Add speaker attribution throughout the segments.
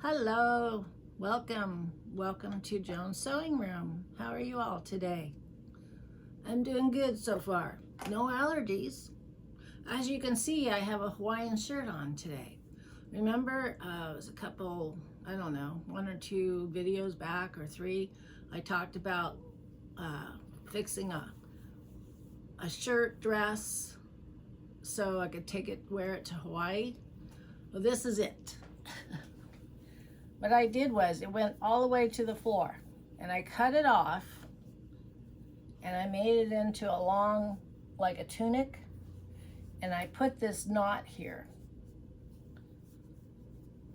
Speaker 1: Hello, welcome to Joan's Sewing Room. How are you all today? I'm doing good so far. No allergies. As you can see, I have a Hawaiian shirt on today. Remember, it was a couple, I don't know, 1 or 2 videos back or 3, I talked about fixing a shirt dress so I could wear it to Hawaii. Well, this is it. What I did was it went all the way to the floor and I cut it off and I made it into a long, like a tunic, and I put this knot here.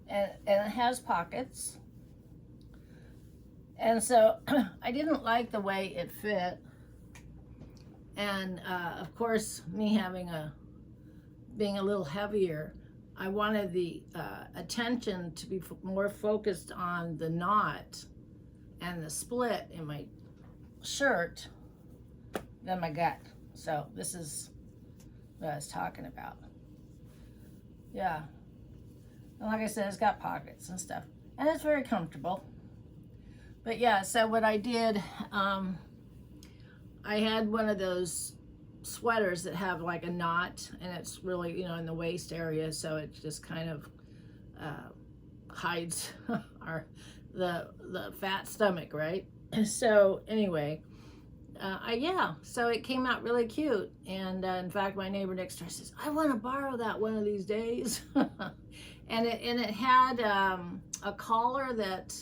Speaker 1: And it has pockets. And so I didn't like the way it fit. And of course, me being a little heavier, I wanted the attention to be more focused on the knot and the split in my shirt than my gut. So this is what I was talking about. Yeah. And like I said, it's got pockets and stuff. And it's very comfortable. But yeah, so what I did, I had one of those sweaters that have like a knot, and it's really, in the waist area, so it just kind of hides the fat stomach, right? So anyway, so it came out really cute, and in fact, my neighbor next door says, "I want to borrow that one of these days." and it had a collar that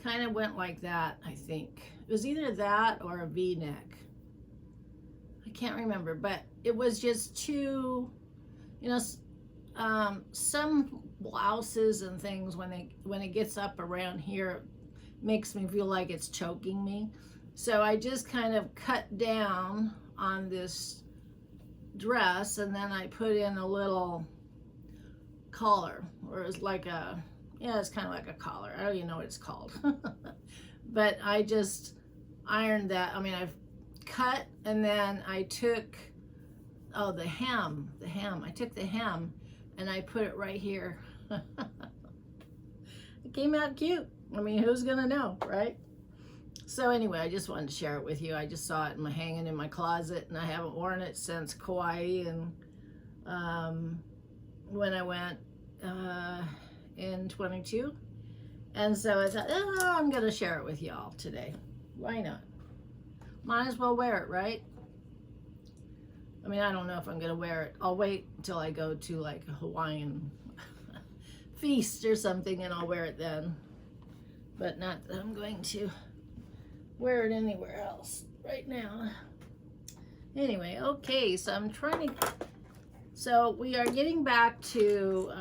Speaker 1: kind of went like that. I think it was either that or a V-neck. I can't remember, but it was just too, some blouses and things, when it gets up around here, makes me feel like it's choking me. So I just kind of cut down on this dress, and then I put in a little collar, or it's like it's kind of like a collar. I don't even know what it's called. But I just ironed that. I've cut, and then I took the hem. I took the hem and I put it right here. It came out cute. Who's gonna know, right? So anyway, I just wanted to share it with you. I just saw it hanging in my closet, and I haven't worn it since Kauai, and when I went in 22. And so I thought, I'm gonna share it with y'all today. Why not? Might as well wear it, right? I don't know if I'm gonna wear it. I'll wait until I go to like a Hawaiian feast or something, and I'll wear it then. But not that I'm going to wear it anywhere else right now. Anyway, okay, so we are getting back to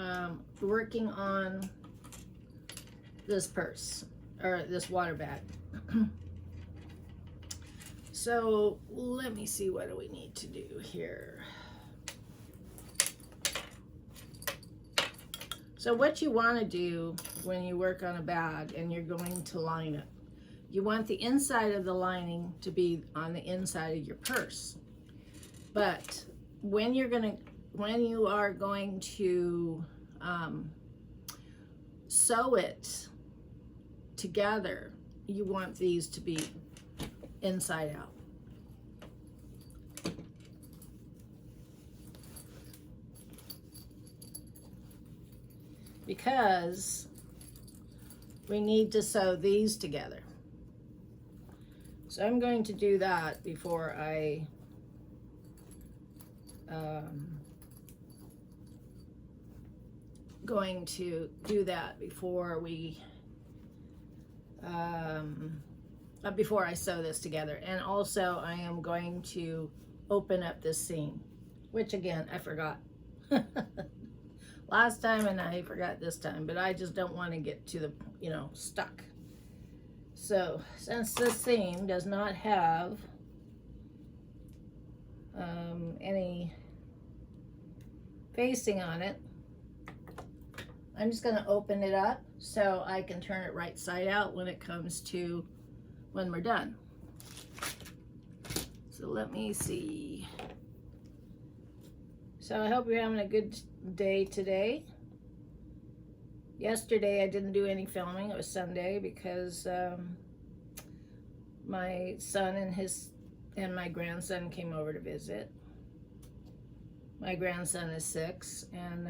Speaker 1: working on this purse, or this water bag. So let me see, what do we need to do here? So what you want to do when you work on a bag and you're going to line it, you want the inside of the lining to be on the inside of your purse. But when you are going to sew it together, you want these to be inside out. Because we need to sew these together. So I'm going to do that before I before I sew this together. And also I am going to open up this seam, which again, I forgot last time, and I forgot this time, but I just don't want to get to the, stuck. So since this seam does not have any facing on it, I'm just going to open it up so I can turn it right side out when we're done. So let me see. So I hope you're having a good day today. Yesterday I didn't do any filming. It was Sunday because my son and my grandson came over to visit. My grandson is 6, and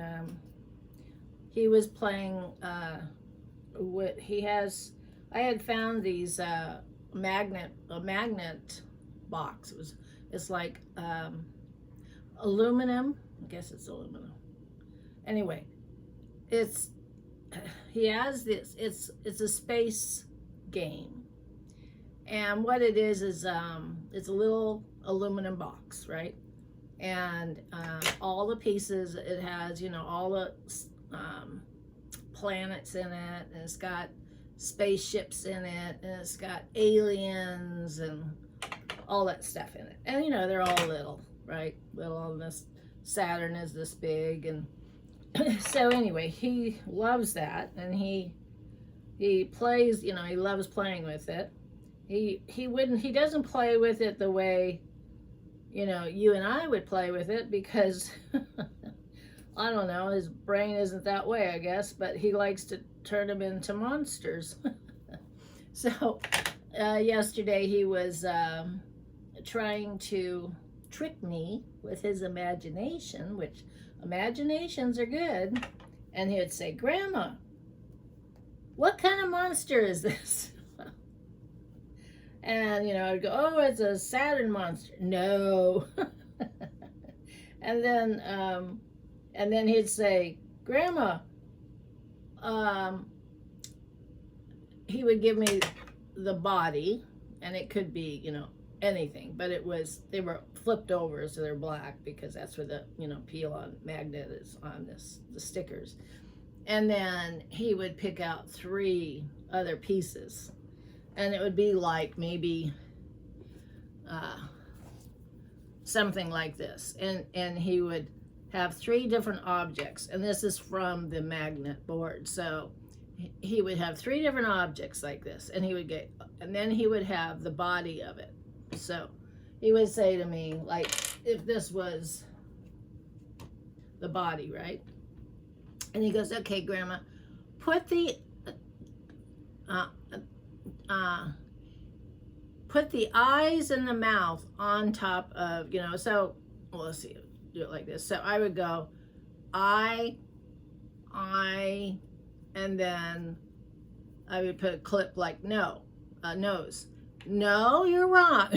Speaker 1: he was playing what he has. I had found these a magnet box. It's like aluminum. I guess it's aluminum. Anyway, he has this. It's a space game, and what it is it's a little aluminum box, right? And all the pieces, it has, all the planets in it, and it's got spaceships in it, and it's got aliens and all that stuff in it. And they're all little, right? Little, and this Saturn is this big, and so anyway, he loves that, and he plays. He loves playing with it. He doesn't play with it the way you and I would play with it, because I don't know, his brain isn't that way, I guess, but he likes to turn them into monsters. So yesterday he was trying to trick me with his imagination, which imaginations are good, and he would say, "Grandma, what kind of monster is this?" And I'd go, "Oh, it's a Saturn monster." "No." and then he'd say, "Grandma," he would give me the body, and it could be anything, but they were flipped over, so they're black, because that's where the peel on magnet is on the stickers. And then he would pick out 3 other pieces, and it would be like maybe something like this, and he would have 3 different objects, and this is from the magnet board. So he would have 3 different objects like this, and then he would have the body of it. So he would say to me, like, if this was the body, right? And he goes, "Okay, Grandma, put the eyes and the mouth on top of, so, well, let's see, do it like this." So I would go, I, and then I would put a clip like nose. "No, you're wrong."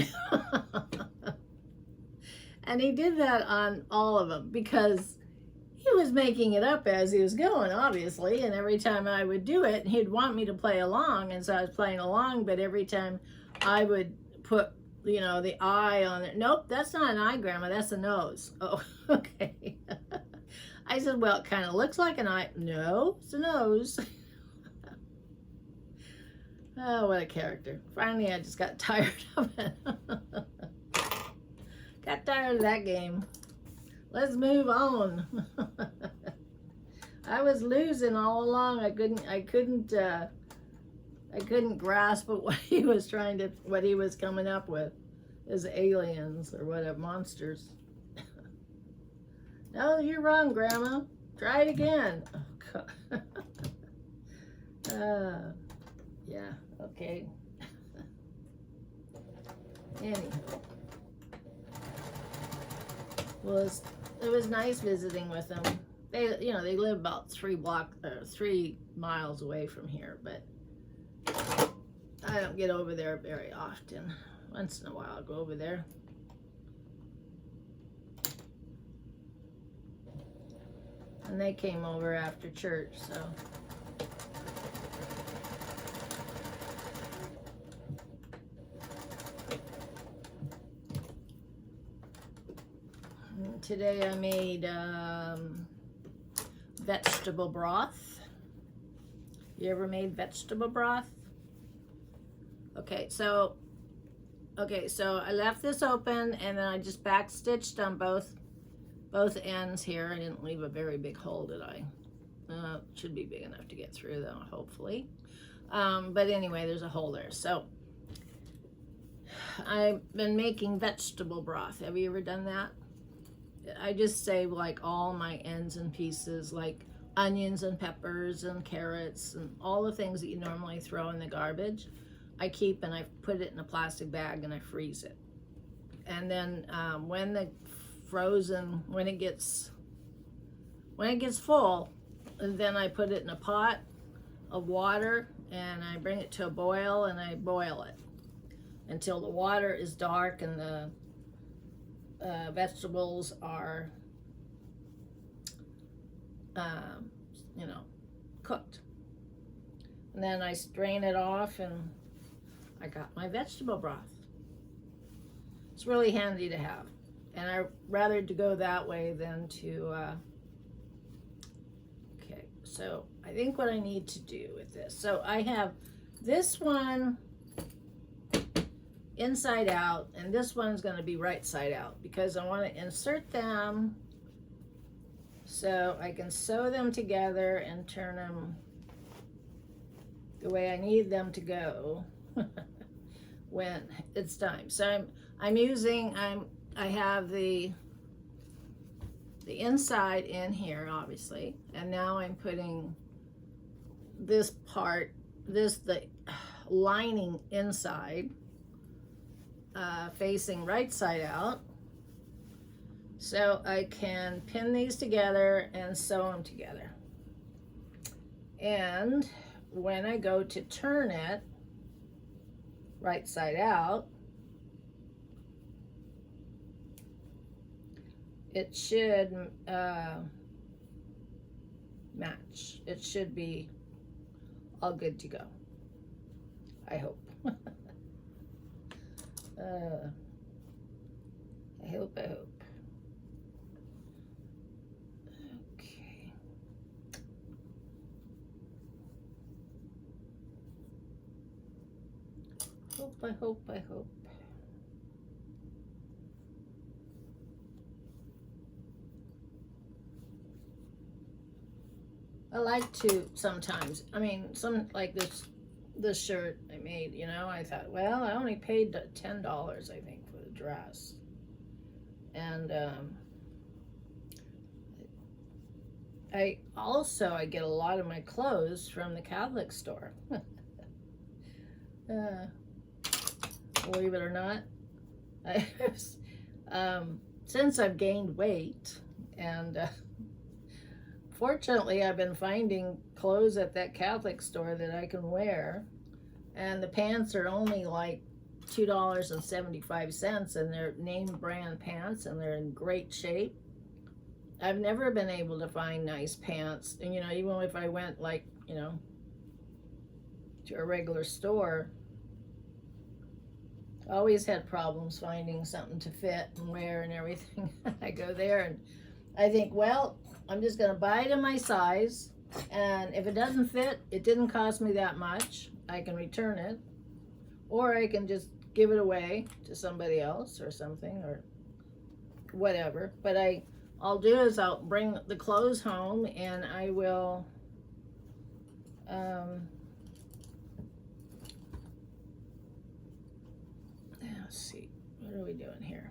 Speaker 1: And he did that on all of them, because he was making it up as he was going, obviously, and every time I would do it, he'd want me to play along, and so I was playing along, but every time I would put, the eye on it. "Nope, that's not an eye, Grandma, that's a nose." "Oh, okay." I said, "Well, it kind of looks like an eye." "No, it's a nose." Oh, what a character. Finally, I just got tired of it. Got tired of that game. Let's move on. I was losing all along. I couldn't grasp what he was what he was coming up with as aliens or whatever, monsters. "No, you're wrong, Grandma. Try it again." Oh, God. Yeah, okay. Anyway. Well, it was nice visiting with them. They live about 3 miles away from here, but I don't get over there very often. Once in a while I'll go over there. And they came over after church, so. Today I made vegetable broth. You ever made vegetable broth? Okay, so I left this open, and then I just back stitched on both ends here. I didn't leave a very big hole, did I? Should be big enough to get through though, hopefully. But anyway, there's a hole there. So I've been making vegetable broth. Have you ever done that? I just save like all my ends and pieces. Like onions and peppers and carrots and all the things that you normally throw in the garbage, I keep and I put it in a plastic bag and I freeze it. And then when it gets full, then I put it in a pot of water and I bring it to a boil and I boil it until the water is dark and the vegetables are cooked. And then I strain it off and I got my vegetable broth. It's really handy to have. And I rather to go that way than to, okay, so I think what I need to do with this. So I have this one inside out, and this one's going to be right side out because I want to insert them so I can sew them together and turn them the way I need them to go when it's time. So I have the inside in here, obviously, and now I'm putting this part, the lining inside, facing right side out, so I can pin these together and sew them together. And when I go to turn it right side out, it should match. It should be all good to go, I hope. I hope. Okay. I hope. I like to sometimes, some like this shirt I made, I thought, well, I only paid $10, I think, for the dress. And I get a lot of my clothes from the Catholic store. Believe it or not, since I've gained weight, and fortunately I've been finding clothes at that Catholic store that I can wear, and the pants are only like $2.75, and they're name brand pants, and they're in great shape. I've never been able to find nice pants, and even if I went to a regular store, I always had problems finding something to fit and wear and everything. I go there and I think, well, I'm just going to buy it in my size, and if it doesn't fit, it didn't cost me that much. I can return it, or I can just give it away to somebody else or something, or whatever. But I'll do is I'll bring the clothes home, and I will let's see, what are we doing here?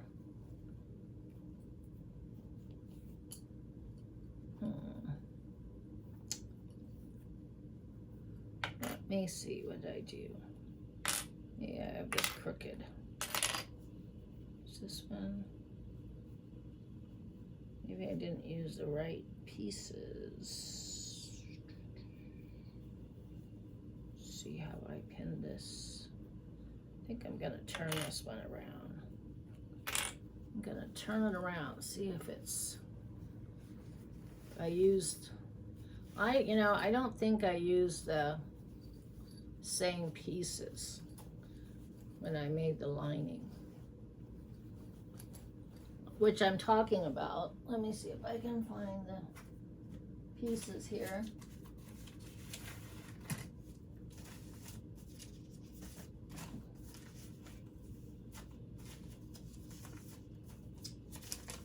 Speaker 1: Let me see what I do. Yeah, I have this crooked. Is this one? Maybe I didn't use the right pieces. See how I pin this. I think I'm gonna turn this one around. I'm gonna turn it around, see if it's, I don't think I used the same pieces when I made the lining, which I'm talking about. Let me see if I can find the pieces here.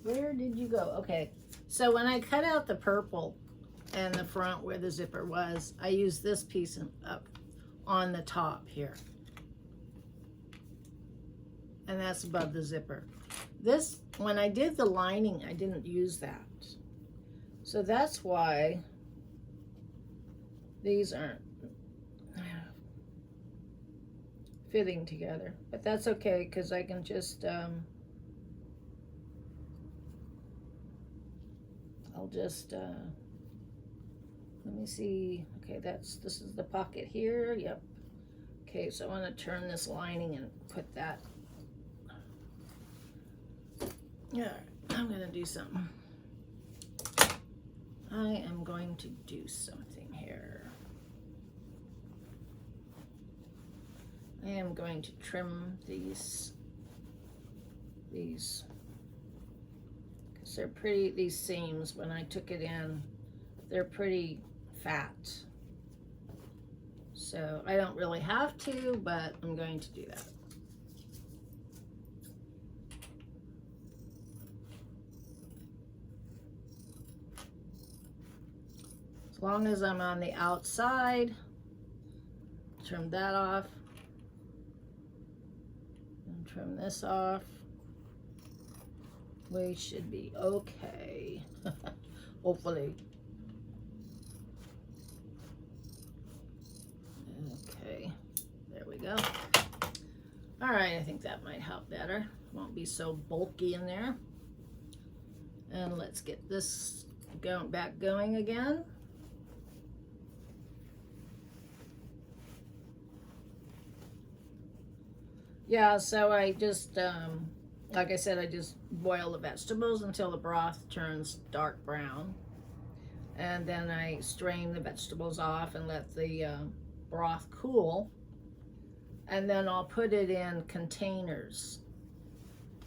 Speaker 1: Where did you go? Okay, so when I cut out the purple and the front where the zipper was, I used this piece up on the top here, and that's above the zipper. This, when I did the lining, I didn't use that, so that's why These aren't fitting together, but that's okay because I can just I'll just let me see. Okay, this is the pocket here. Yep. Okay, so I want to turn this lining and put that. Yeah, I'm gonna do something. I am going to do something here. I am going to trim these because they're pretty, these seams, when I took it in, they're pretty fat. So I don't really have to, but I'm going to do that. As long as I'm on the outside, trim that off. And trim this off. We should be okay. Hopefully. Okay, there we go. All right, I think that might help better. Won't be so bulky in there. And let's get this back going again. Yeah, so I just, like I said, I just boil the vegetables until the broth turns dark brown. And then I strain the vegetables off and let the broth cool. And then I'll put it in containers.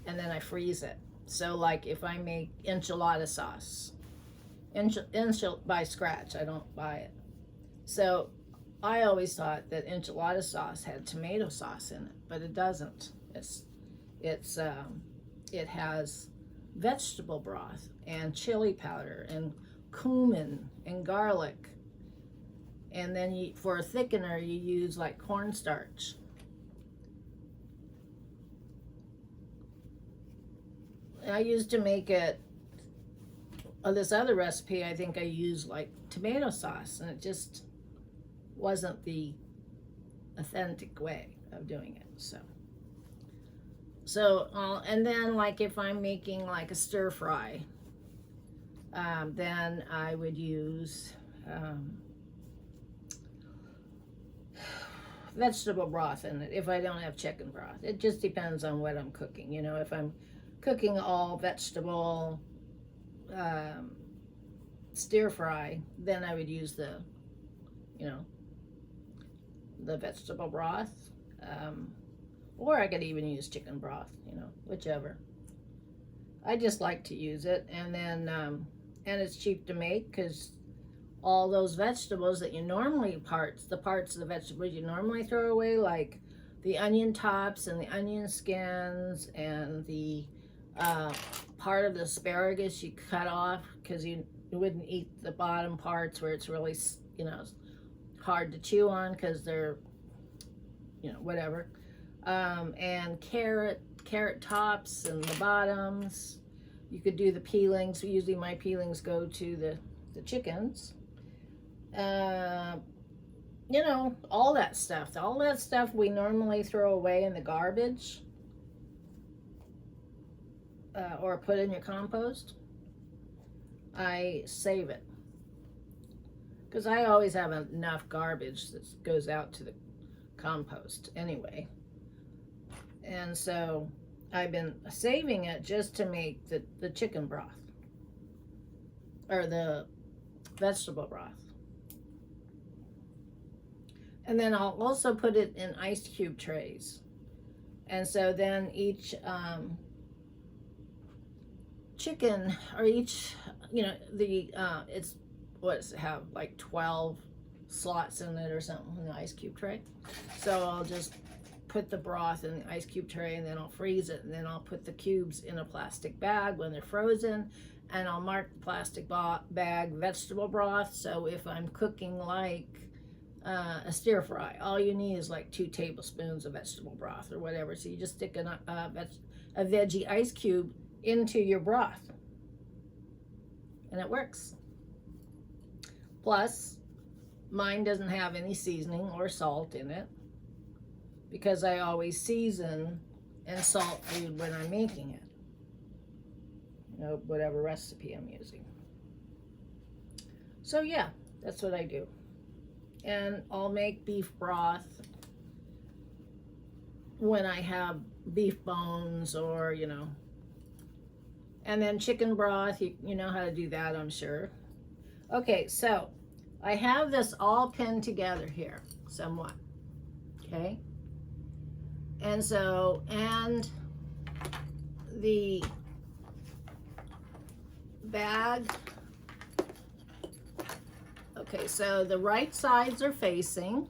Speaker 1: And then I freeze it. So like if I make enchilada sauce, by scratch, I don't buy it. So I always thought that enchilada sauce had tomato sauce in it, but it doesn't. It has vegetable broth and chili powder and cumin and garlic, and then for a thickener you use like cornstarch. I used to make it, this other recipe, I think I used like tomato sauce, and it just wasn't the authentic way of doing it. So and then like if I'm making like a stir fry, then I would use vegetable broth in it if I don't have chicken broth. It just depends on what I'm cooking. You know, if I'm cooking all vegetable stir fry, then I would use the vegetable broth, or I could even use chicken broth, whichever. I just like to use it, and then and it's cheap to make because all those vegetables that you normally the parts of the vegetables you normally throw away, like the onion tops and the onion skins and the part of the asparagus you cut off because you wouldn't eat the bottom parts where it's really hard to chew on because they're whatever, and carrot tops and the bottoms. You could do the peelings. Usually my peelings go to the chickens. All that stuff we normally throw away in the garbage, or put in your compost. I save it because I always have enough garbage that goes out to the compost anyway, and so I've been saving it just to make the chicken broth or the vegetable broth. And then I'll also put it in ice cube trays, and so then each chicken, or each it's what does it have, like 12 slots in it or something, in the ice cube tray. So I'll just put the broth in the ice cube tray, and then I'll freeze it, and then I'll put the cubes in a plastic bag when they're frozen, and I'll mark the plastic bag vegetable broth. So if I'm cooking like a stir fry, all you need is like 2 tablespoons of vegetable broth or whatever. So you just stick a veggie ice cube into your broth, and it works. Plus, Mine doesn't have any seasoning or salt in it because I always season and salt food when I'm making it. You know, whatever recipe I'm using. So yeah, that's what I do. And I'll make beef broth when I have beef bones or, you know. And then chicken broth, you know how to do that, I'm sure. Okay, so I have this all pinned together here somewhat, okay? And so, and the bag, okay, so the right sides are facing.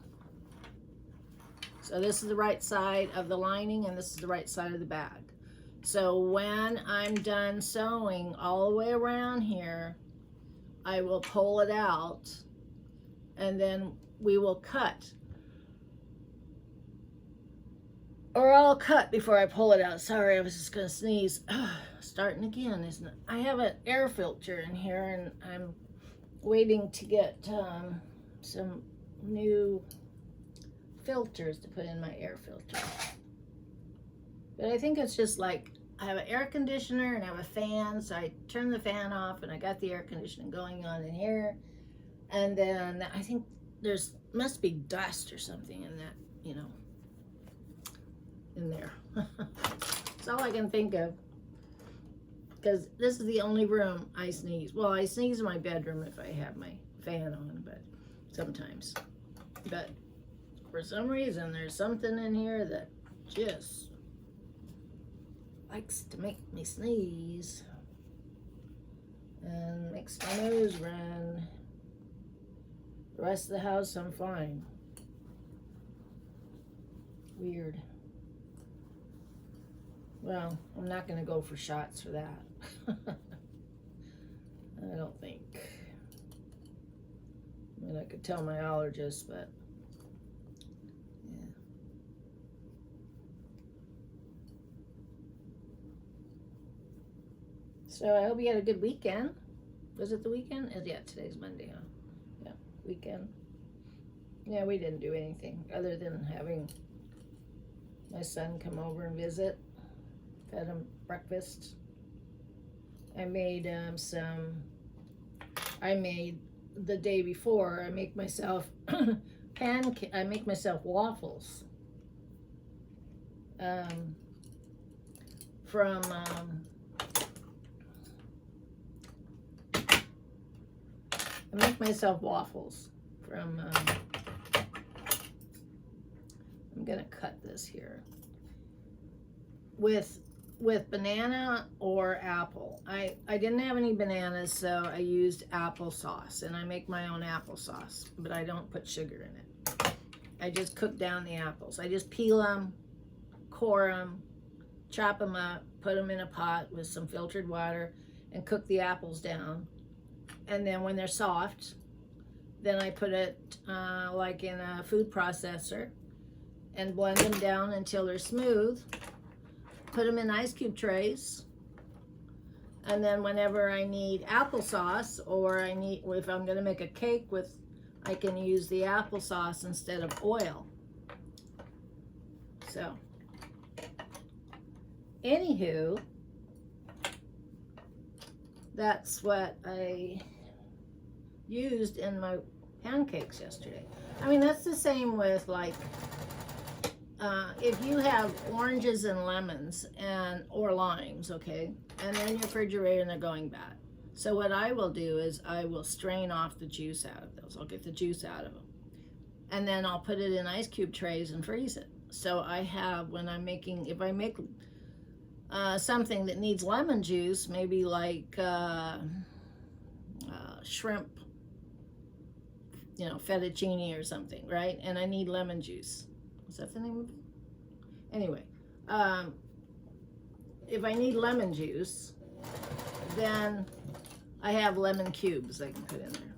Speaker 1: So this is the right side of the lining and this is the right side of the bag. So when I'm done sewing all the way around here, I will pull it out and then we will cut. Or I'll cut before I pull it out. Sorry, I was just gonna sneeze. Starting again, isn't it? I have an air filter in here and I'm waiting to get some new filters to put in my air filter. But I think it's just like, I have an air conditioner and I have a fan, so I turn the fan off and I got the air conditioning going on in here. And then I think there's must be dust or something in that, you know, in there. That's all I can think of. Because this is the only room I sneeze. Well, I sneeze in my bedroom if I have my fan on, but sometimes. But for some reason, there's something in here that just likes to make me sneeze and makes my nose run. The rest of the house, I'm fine. Weird. Well, I'm not going to go for shots for that. I don't think. I mean, I could tell my allergist, but yeah. So I hope you had a good weekend. Was it the weekend? Yeah, today's Monday, huh? Yeah, weekend. Yeah, we didn't do anything other than having my son come over and visit. Fed him breakfast. I made the day before, I make myself I make myself waffles. I make myself waffles from, I'm gonna cut this here, with banana or apple. I didn't have any bananas, so I used applesauce, and I make my own applesauce, but I don't put sugar in it. I just cook down the apples. I just peel them, core them, chop them up, put them in a pot with some filtered water, and cook the apples down. And then when they're soft, then I put it like in a food processor and blend them down until they're smooth. Put them in ice cube trays. And then whenever I need applesauce, or if I'm gonna make a cake with, I can use the applesauce instead of oil. So, anywho, that's what I used in my pancakes yesterday. I mean, that's the same with like, if you have oranges and lemons or limes, okay, and they're in your refrigerator and they're going bad. So what I will do is I will strain off the juice out of those. I'll get the juice out of them. And then I'll put it in ice cube trays and freeze it. So I have, when I'm making, if I make something that needs lemon juice, maybe like shrimp, you know, fettuccine or something, right? And I need lemon juice. Is that the name of it? Anyway, if I need lemon juice, then I have lemon cubes I can put in there.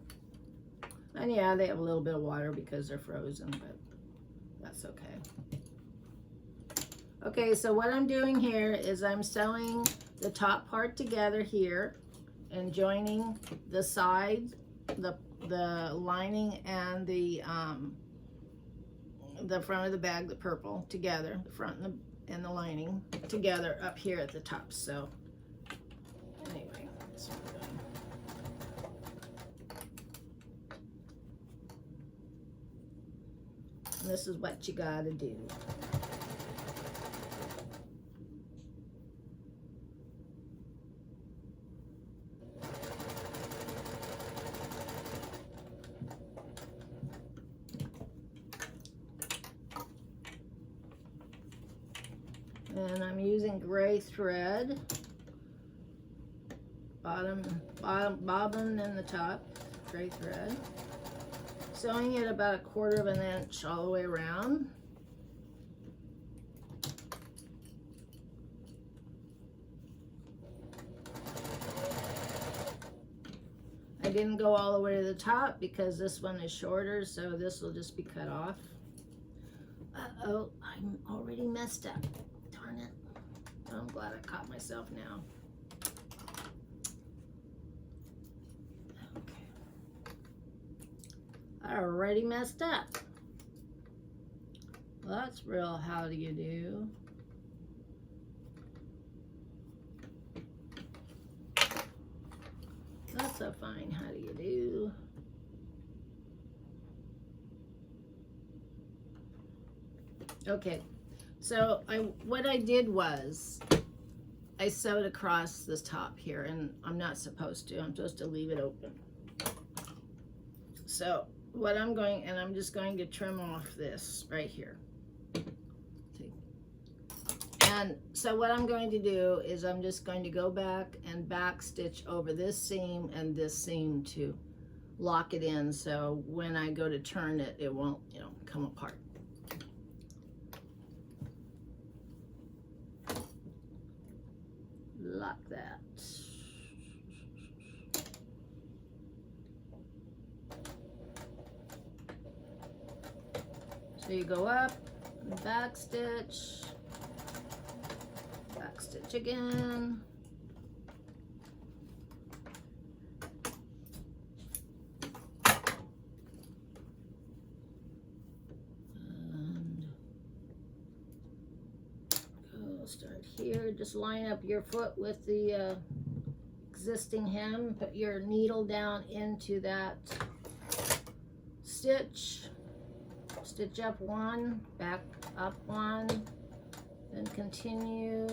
Speaker 1: And yeah, they have a little bit of water because they're frozen, but that's okay. Okay, so what I'm doing here is I'm sewing the top part together here and joining the sides, the lining and the front of the bag, the purple, together, the front and the lining together up here at the top. So anyway, that's what I'm doing. And this is what you gotta do. And I'm using gray thread, bottom bobbin in the top, gray thread. Sewing it about 1/4 of an inch all the way around. I didn't go all the way to the top because this one is shorter, so this will just be cut off. Uh-oh, I'm already messed up. Darn it. I'm glad I caught myself now. Okay. I already messed up. Well, that's real how do you do. That's a fine how do you do. Okay, so what I did was I sewed across this top here, and I'm not supposed to. I'm supposed to leave it open. So what I'm going, and I'm just going to trim off this right here. See? And so what I'm going to do is I'm just going to go back and back stitch over this seam and this seam to lock it in, so when I go to turn it, it won't, you know, come apart. Lock that. So you go up, back stitch again. And start here. Just line up your foot with the existing hem. Put your needle down into that stitch. Stitch up one, back up one, then continue,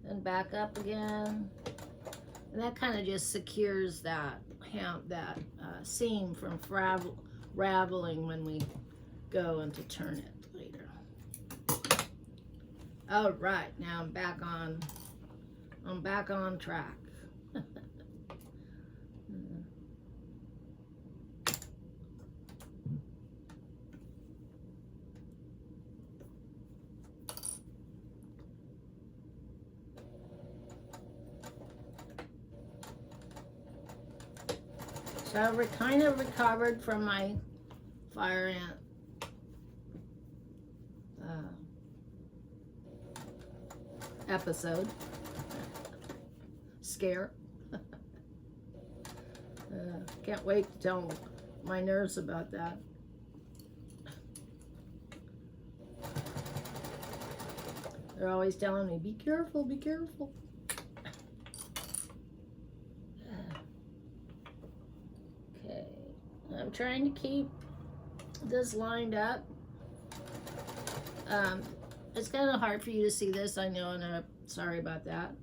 Speaker 1: then back up again. And that kind of just secures that seam from raveling when we go and to turn it later. All right, now I'm back on track. So I've kind of recovered from my fire ant episode. Scare. Can't wait to tell my nurse about that. They're always telling me, be careful, be careful. Okay, I'm trying to keep this lined up. It's kind of hard for you to see this, I know, and I'm sorry about that.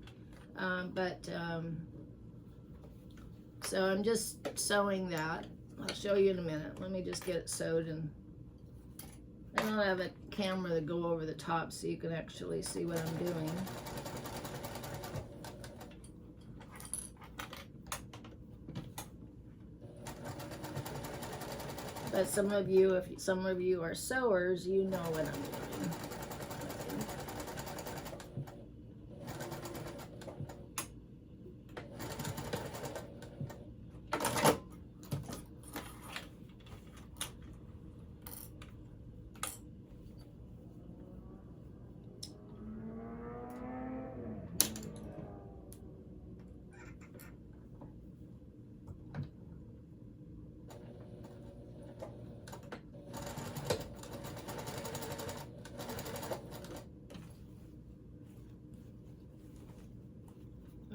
Speaker 1: So I'm just sewing that. I'll show you in a minute. Let me just get it sewed, and I don't have a camera to go over the top so you can actually see what I'm doing. But some of you, if some of you are sewers, you know what I'm doing.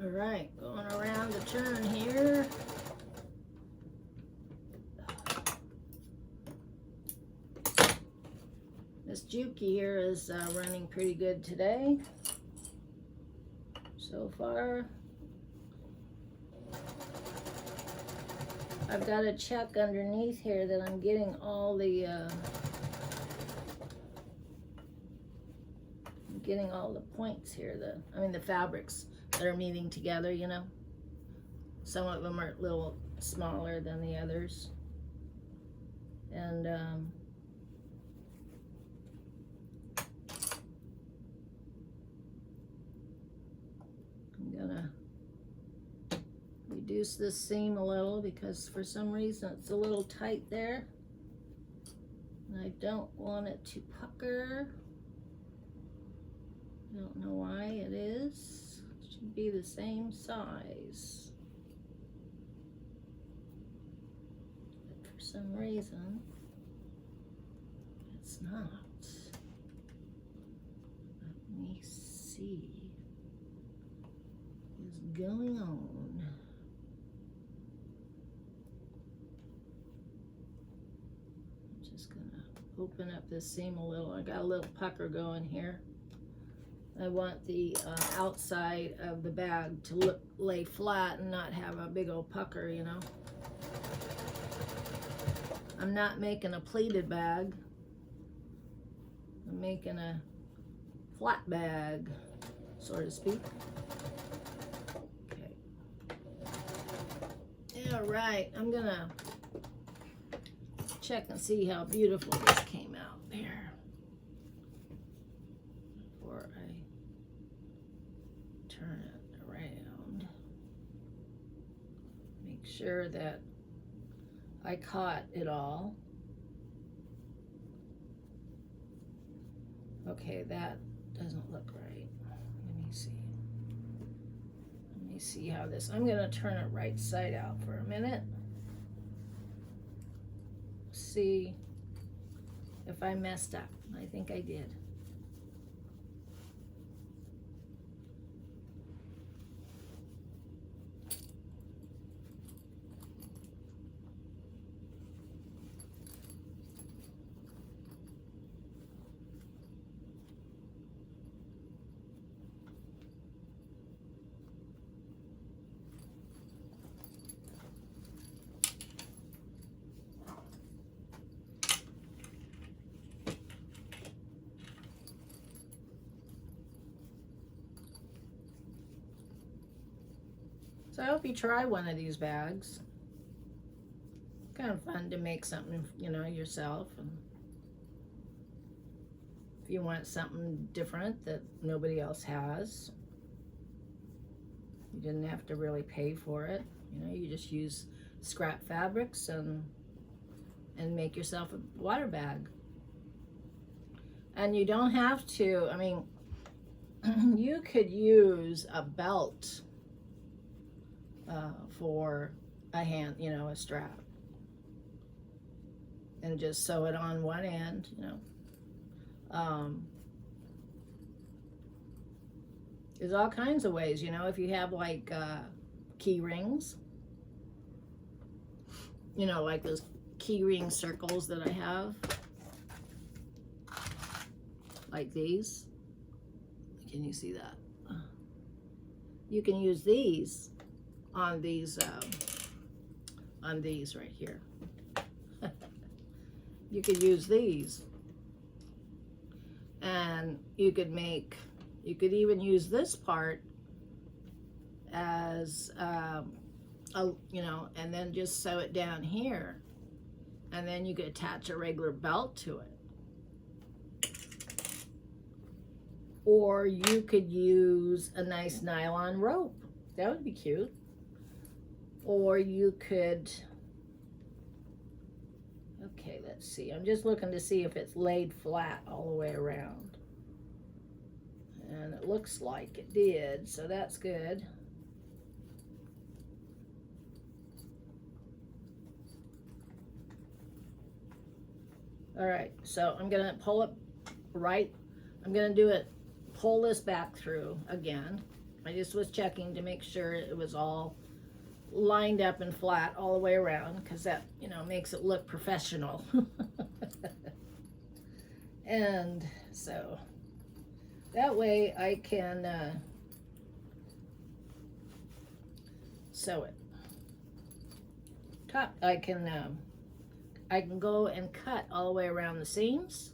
Speaker 1: All right, going around the turn here. Miss Juki here is running pretty good today so far. I've got to check underneath here that I'm getting all the points here, the fabrics that are meeting together, you know. Some of them are a little smaller than the others. And I'm gonna reduce this seam a little because for some reason it's a little tight there. And I don't want it to pucker. I don't know why it is. It should be the same size. But for some reason, it's not. Let me see what is going on. I'm just gonna open up this seam a little. I got a little pucker going here. I want the outside of the bag to lay flat and not have a big old pucker, you know. I'm not making a pleated bag. I'm making a flat bag, so to speak. Okay. All right, I'm gonna check and see how beautiful this came out there before I turn it around. Make sure that I caught it all. Okay, that doesn't look right. Let me see. Let me see how this, I'm gonna turn it right side out for a minute. See if I messed up. I think I did. So I hope you try one of these bags. Kind of fun to make something, you know, yourself. And if you want something different that nobody else has, you didn't have to really pay for it. You know, you just use scrap fabrics and make yourself a water bag. And you don't have to, I mean, you could use a belt for a hand, you know, a strap, and just sew it on one end, you know. There's all kinds of ways, you know, if you have like key rings, you know, like those key ring circles that I have, like these. Can you see that? You can use these on these right here. You could use these, and you could even use this part as you know, and then just sew it down here, and then you could attach a regular belt to it. Or you could use a nice nylon rope. That would be cute. Or you could, okay, let's see. I'm just looking to see if it's laid flat all the way around. And it looks like it did, so that's good. All right, so I'm gonna pull it right, I'm gonna do it, pull this back through again, I just was checking to make sure it was all lined up and flat all the way around, because that, you know, makes it look professional. And so that way I can sew it. I can go and cut all the way around the seams.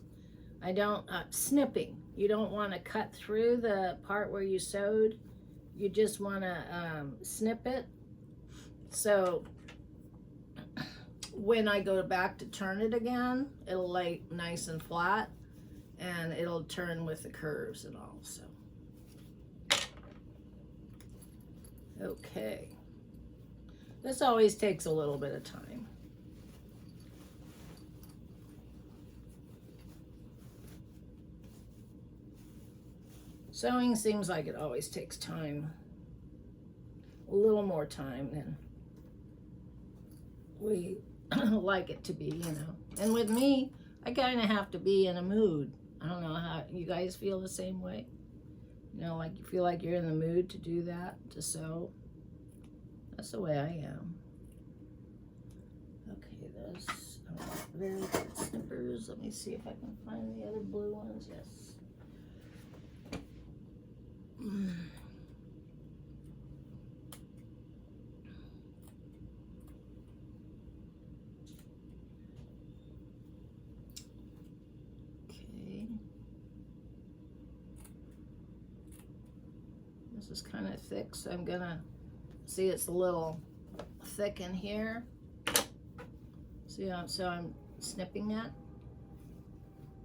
Speaker 1: I don't snipping. You don't want to cut through the part where you sewed. You just want to snip it. So when I go back to turn it again, it'll lay nice and flat, and it'll turn with the curves and all. So okay, this always takes a little bit of time. Sewing seems like it always takes time, a little more time than we like it to be, you know. And with me, I kind of have to be in a mood. I don't know how you guys feel the same way. You know, like you feel like you're in the mood to do that, to sew. That's the way I am. Okay, those are very good snippers. Let me see if I can find the other blue ones. Yes. Okay. This is kind of thick, so I'm gonna see it's a little thick in here. See how, so I'm snipping that. I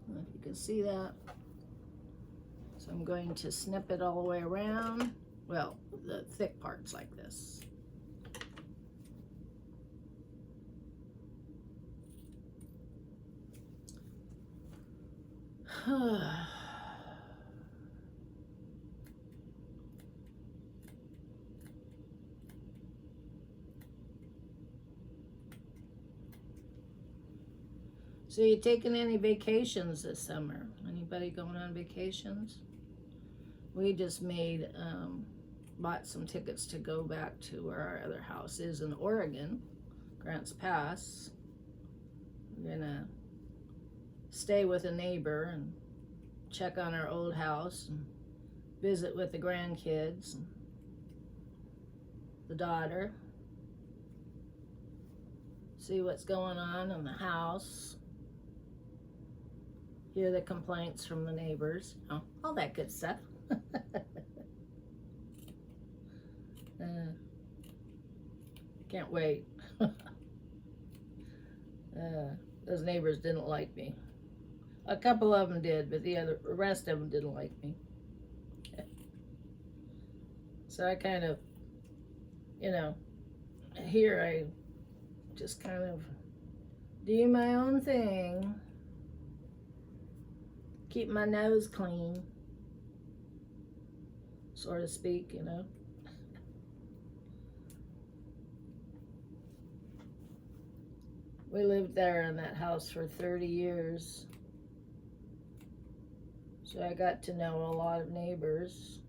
Speaker 1: don't know if you can see that. So I'm going to snip it all the way around. Well, the thick parts like this. So you taking any vacations this summer? Anybody going on vacations? We just made, bought some tickets to go back to where our other house is in Oregon, Grants Pass. We're gonna stay with a neighbor and check on our old house and visit with the grandkids and the daughter. See what's going on in the house. Hear the complaints from the neighbors. Oh, all that good stuff. Can't wait. Those neighbors didn't like me. A couple of them did, but the rest of them didn't like me. So I kind of, you know, here I just kind of do my own thing. Keep my nose clean, so to speak, you know. We lived there in that house for 30 years. So I got to know a lot of neighbors.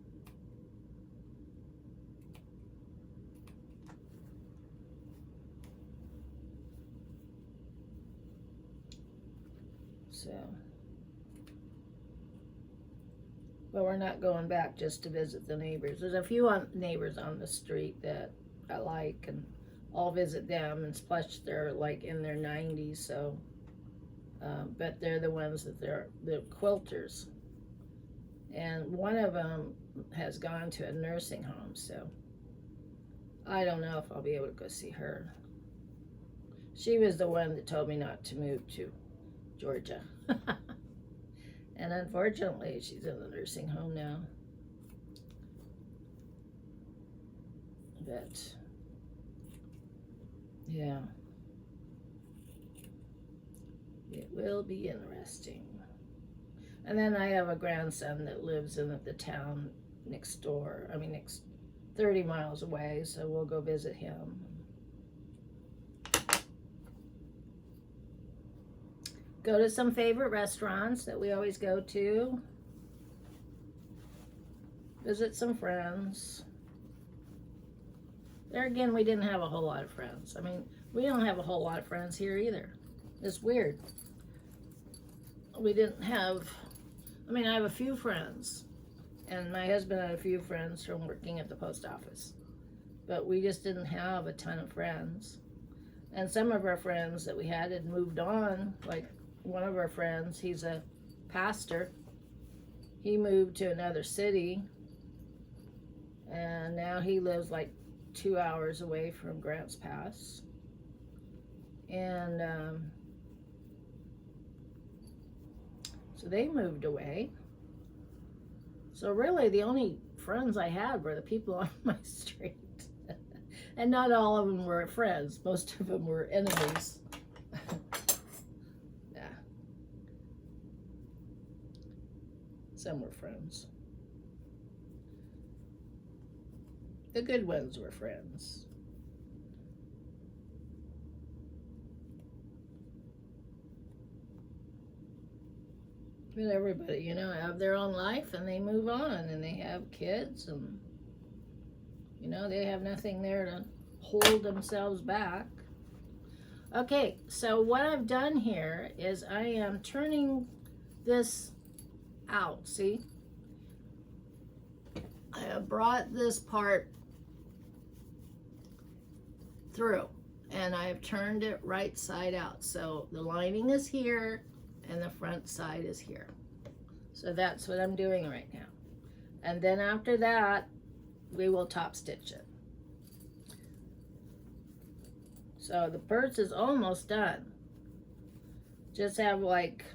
Speaker 1: So, but we're not going back just to visit the neighbors. There's a few neighbors on the street that I like, and I'll visit them, and plus they're like in their 90s, so but they're the ones that they're the quilters, and one of them has gone to a nursing home, so I don't know if I'll be able to go see her. She was the one that told me not to move to Georgia. And unfortunately she's in the nursing home now. But yeah, it will be interesting. And then I have a grandson that lives in the town next door, next 30 miles away, so we'll go visit him. Go to some favorite restaurants that we always go to. visit some friends. There again, we didn't have a whole lot of friends. I mean, we don't have a whole lot of friends here either. It's weird. We didn't have, I mean, I have a few friends, and my husband had a few friends from working at the post office, but we just didn't have a ton of friends. And some of our friends that we had moved on. Like one of our friends, he's a pastor. He moved to another city, and now he lives like 2 hours away from Grants Pass. And so they moved away. So really the only friends I had were the people on my street. And not all of them were friends. Most of them were enemies. Yeah. Some were friends. The good ones were friends. But everybody, you know, have their own life and they move on and they have kids and, you know, they have nothing there to hold themselves back. Okay, so what I've done here is I am turning this out, see? I have brought this part through and I have turned it right side out. So the lining is here and the front side is here. So that's what I'm doing right now. And then after that, we will top stitch it. So the purse is almost done. Just have like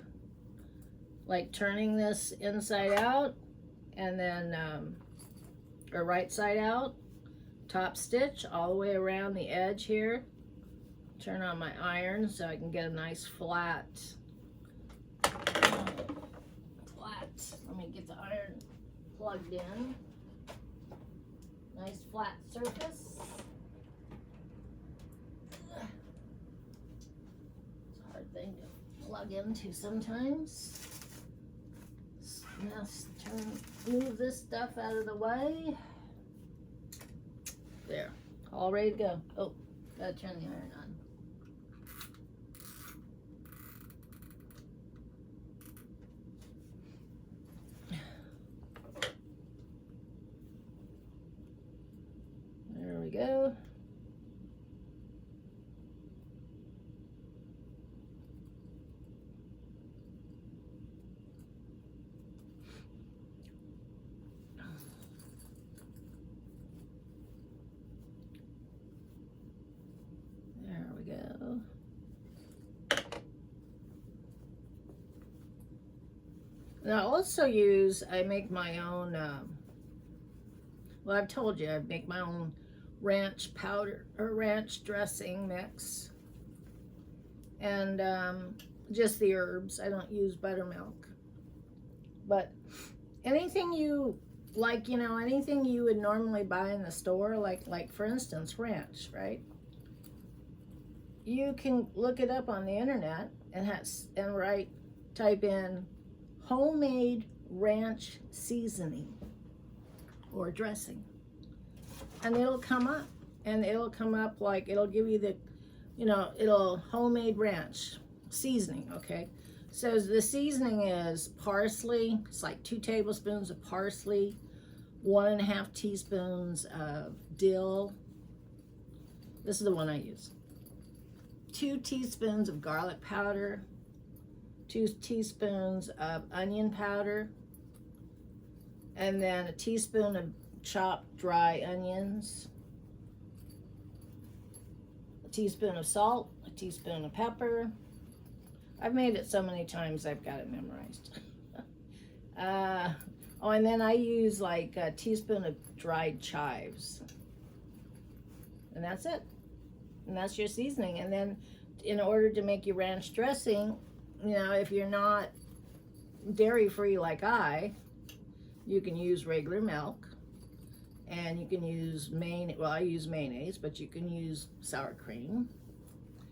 Speaker 1: turning this inside out and then, or right side out, top stitch all the way around the edge here. Turn on my iron so I can get a nice flat. Let me get the iron plugged in. Nice flat surface. It's a hard thing to plug into sometimes. Now move this stuff out of the way. There, all ready to go. Oh, gotta turn the iron on. There we go. There we go. And I make my own, well, I've told you, I make my own ranch powder or ranch dressing mix. And just the herbs. I don't use buttermilk. But anything you like, you know, anything you would normally buy in the store, like for instance, ranch, right? You can look it up on the internet and type in homemade ranch seasoning or dressing, and it'll come up. And it'll come up like, it'll give you the, you know, it'll homemade ranch seasoning, okay? So the seasoning is parsley. It's like 2 tablespoons of parsley, 1.5 teaspoons of dill. This is the one I use. 2 teaspoons of garlic powder, 2 teaspoons of onion powder, and then a teaspoon of chopped dry onions, a teaspoon of salt, a teaspoon of pepper. I've made it so many times I've got it memorized. Oh, and then I use like a teaspoon of dried chives. And that's it. And that's your seasoning. And then in order to make your ranch dressing, you know, if you're not dairy free like I can use regular milk, and you can use well, I use mayonnaise, but you can use sour cream.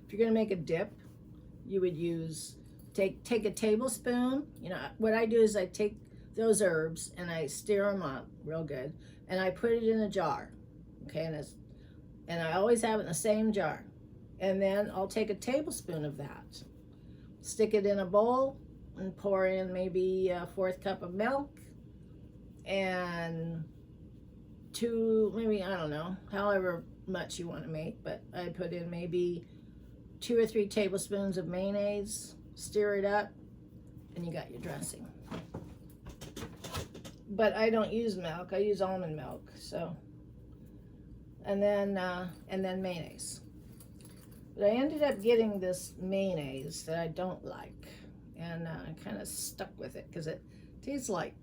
Speaker 1: If you're gonna make a dip, you would use, take a tablespoon, you know, what I do is I take those herbs and I stir them up real good, and I put it in a jar. Okay, and I always have it in the same jar. And then I'll take a tablespoon of that, stick it in a bowl, and pour in maybe a 1/4 cup of milk and maybe, I don't know, however much you want to make, but I put in maybe 2 or 3 tablespoons of mayonnaise, stir it up, and you got your dressing. But I don't use milk, I use almond milk, so, and then mayonnaise. But I ended up getting this mayonnaise that I don't like, and I kind of stuck with it because it tastes like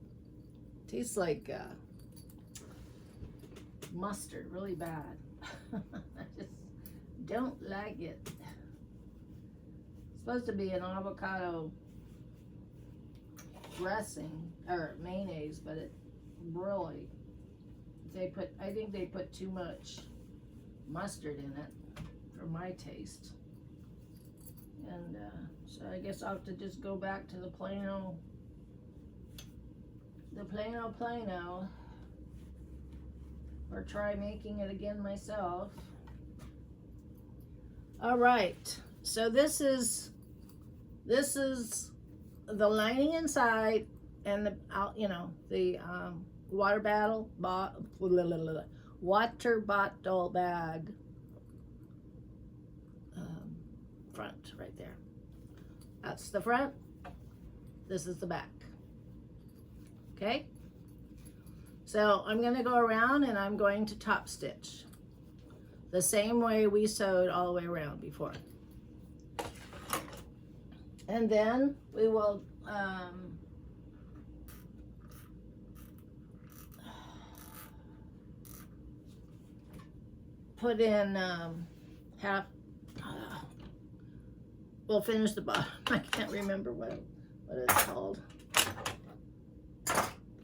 Speaker 1: mustard, really bad. I just don't like it. It's supposed to be an avocado dressing or mayonnaise, but it really, I think they put too much mustard in it for my taste. And so I guess I'll have to just go back to the plain old or try making it again myself. All right, so this is the lining inside, and the water bottle bag front right there. That's the front. This is the back. Okay, so I'm going to go around and I'm going to top stitch the same way we sewed all the way around before. And then we will put in half, we'll finish the bottom. I can't remember what it's called.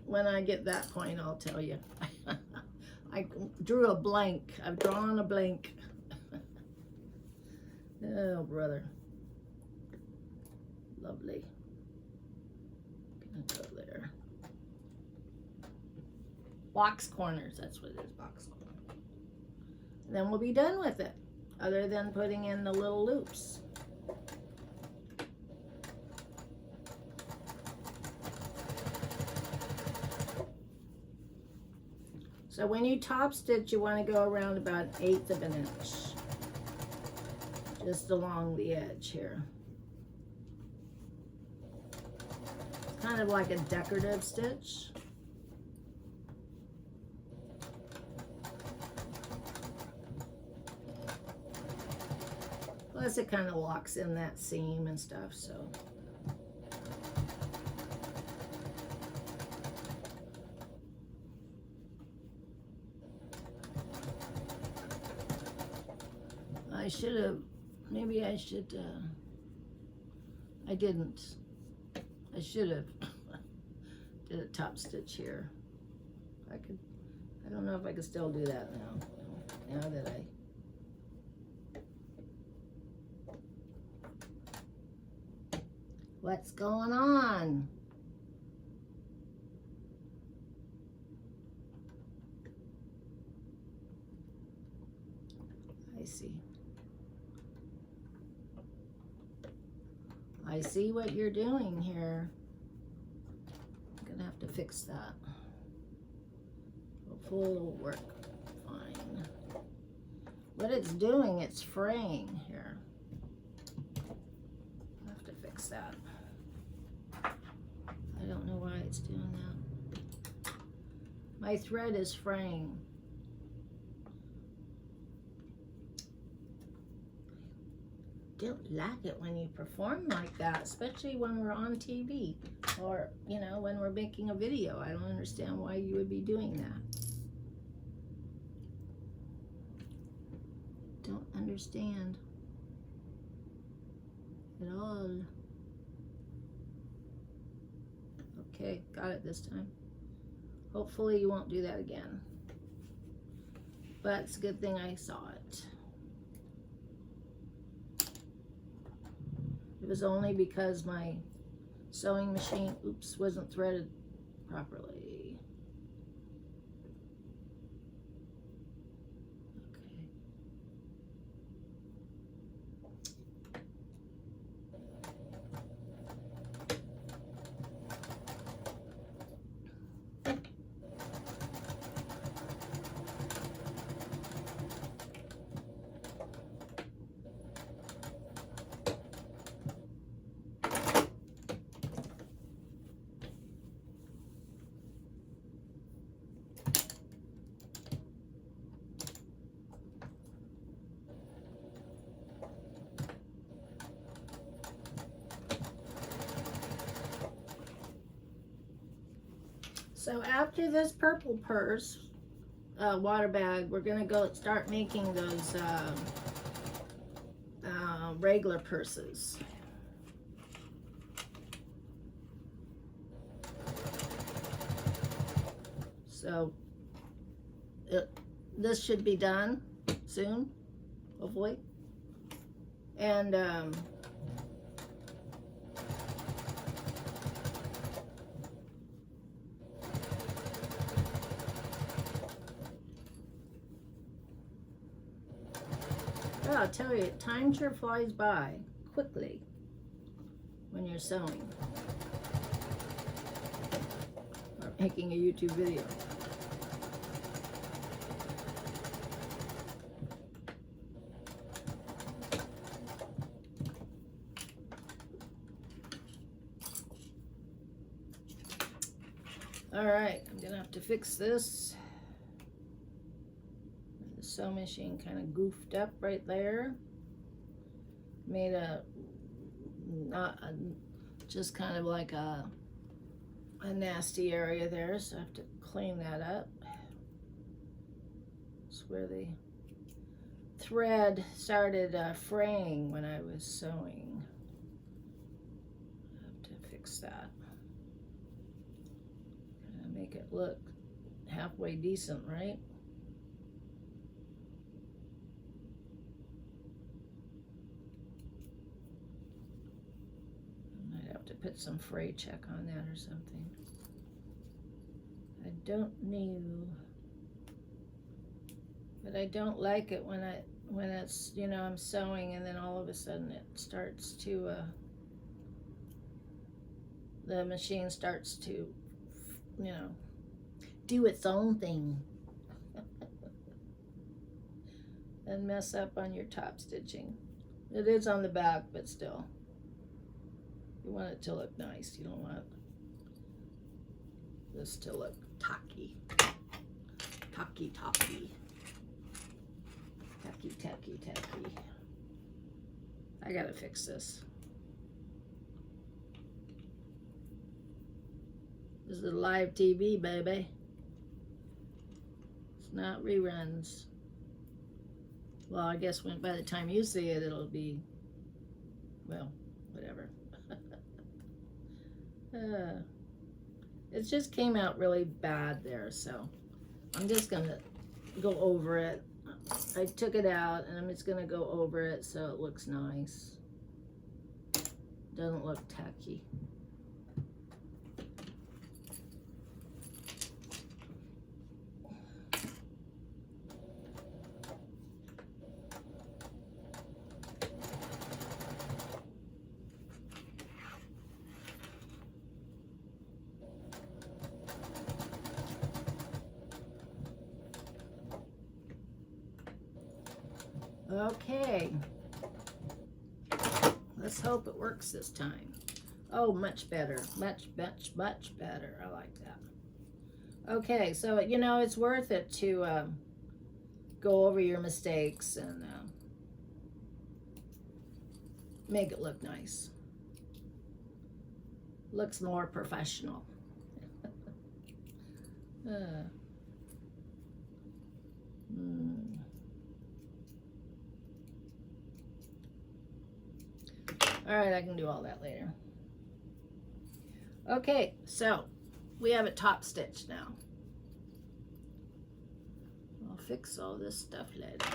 Speaker 1: When I get that point, I'll tell you. I drew a blank. I've drawn a blank. Oh, brother. Lovely. Gonna go there. Box corners, that's what it is, box corners. And then we'll be done with it, other than putting in the little loops. So when you top stitch, you want to go around about 1/8 of an inch, just along the edge here. Kind of like a decorative stitch. Plus it kind of locks in that seam and stuff, so. I should have, maybe I should, I didn't. I should have did a top stitch here. I don't know if I could still do that now that what's going on? I see what you're doing here. I'm gonna have to fix that. Hopefully it'll work fine. What it's doing, it's fraying here. I'll have to fix that. I don't know why it's doing that. My thread is fraying. Don't like it when you perform like that, especially when we're on TV or, you know, when we're making a video. I don't understand why you would be doing that. Don't understand at all. Okay, got it this time. Hopefully you won't do that again. But it's a good thing I saw it. It was only because my sewing machine, wasn't threaded properly. So after this purple purse water bag, we're gonna go start making those regular purses. So this should be done soon, hopefully. And I'll tell you, time sure flies by quickly when you're sewing or making a YouTube video. All right, I'm gonna have to fix this. The sewing machine kind of goofed up right there. Made just kind of like a nasty area there, so I have to clean that up. It's where the thread started fraying when I was sewing. I have to fix that. Make it look halfway decent, right? I might have to put some fray check on that or something. I don't know, but I don't like it when it's, you know, I'm sewing and then all of a sudden it starts to the machine starts to, you know, do its own thing and mess up on your top stitching. It is on the back, but still, you want it to look nice. You don't want this to look tacky, tacky, tacky, tacky, tacky, tacky. I gotta fix this. This is live TV, baby. It's not reruns. Well, I guess by the time you see it, it'll be, well, whatever. It just came out really bad there, so I'm just gonna go over it. I took it out, and I'm just gonna go over it so it looks nice. Doesn't look tacky. Okay, let's hope it works this time. Oh, much better, much better. I like that. Okay, so, you know, it's worth it to go over your mistakes and make it look nice. Looks more professional. All right, I can do all that later. Okay, so we have it top stitched now. I'll fix all this stuff later.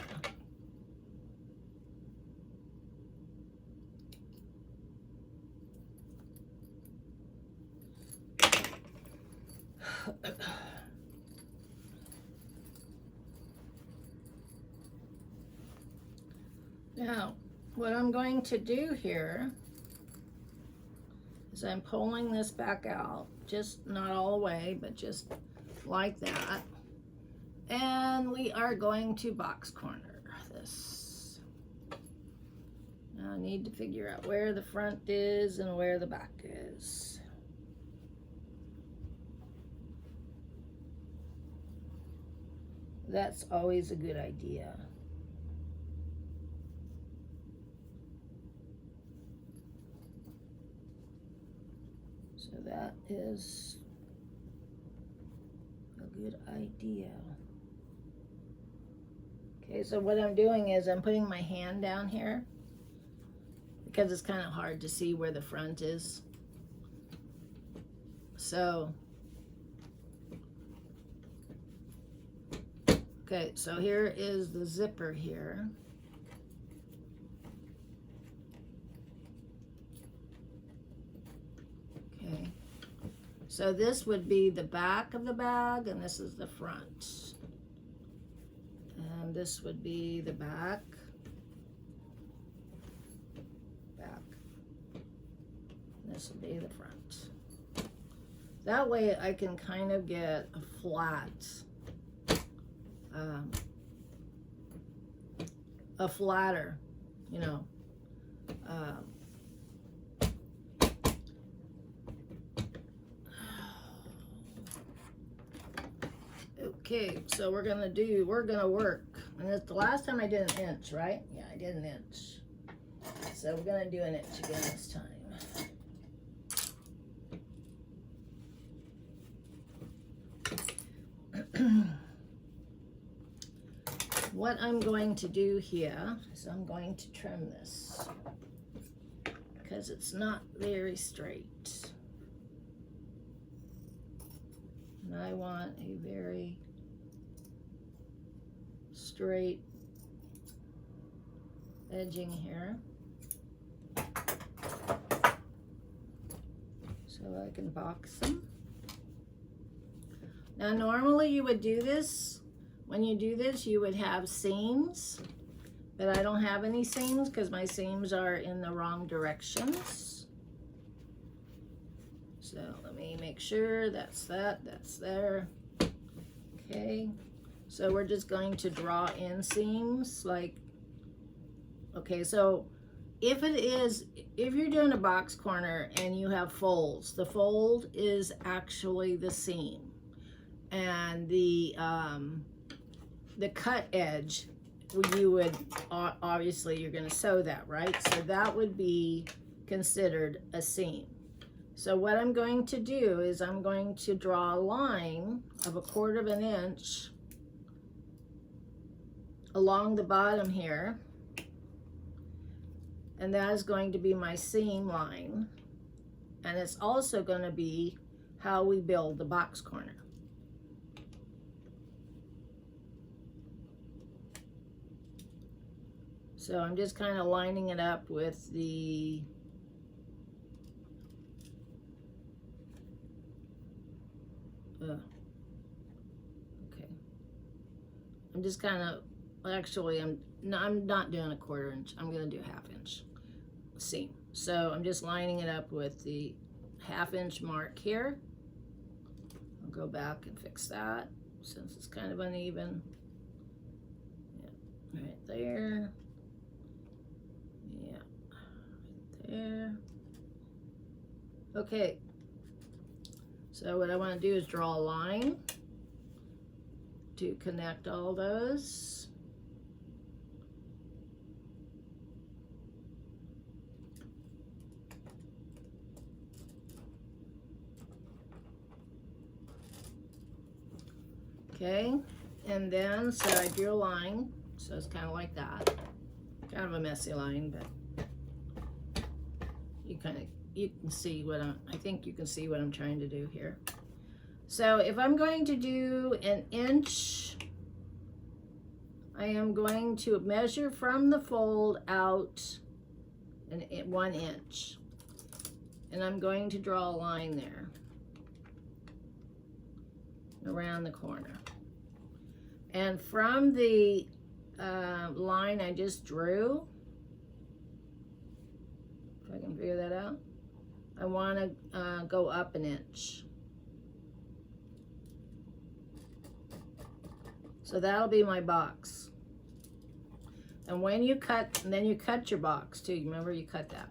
Speaker 1: Now, what I'm going to do here is I'm pulling this back out, just not all the way, but just like that. And we are going to box corner this. Now I need to figure out where the front is and where the back is. That's always a good idea. So that is a good idea. Okay, so what I'm doing is I'm putting my hand down here because it's kind of hard to see where the front is. So, okay, so here is the zipper here. Okay, so this would be the back of the bag and this is the front. And this would be the back. This will be the front. That way I can kind of get a flatter, you know, okay, so we're gonna work. And it's the last time I did an inch, right? Yeah, I did an inch. So we're gonna do an inch again this time. What I'm going to do here is I'm going to trim this because it's not very straight. And I want a very straight edging here so I can box them. Now normally you would do this, when you do this you would have seams, but I don't have any seams because my seams are in the wrong directions. So let me make sure that's there. Okay, so we're just going to draw in seams like, okay, so if you're doing a box corner and you have folds, the fold is actually the seam. And the cut edge, you would, obviously you're gonna sew that, right? So that would be considered a seam. So what I'm going to do is I'm going to draw a line of 1/4 of an inch along the bottom here. And that is going to be my seam line. And it's also gonna be how we build the box corner. So I'm just kind of lining it up with the okay. I'm just kind of, actually I'm not doing 1/4 inch. I'm going to do 1/2 inch seam. So I'm just lining it up with the 1/2 inch mark here. I'll go back and fix that since it's kind of uneven. Yeah, right there. There. Okay, so what I want to do is draw a line to connect all those. Okay, and then so I drew a line, so it's kind of like that, kind of a messy line, but you can see what I think you can see what I'm trying to do here. So if I'm going to do an inch, I am going to measure from the fold out 1 inch, and I'm going to draw a line there. around the corner. And from the line I just drew, if I can figure that out, I want to go up an inch. So that'll be my box. And when you cut, and then you cut your box too. Remember, you cut that.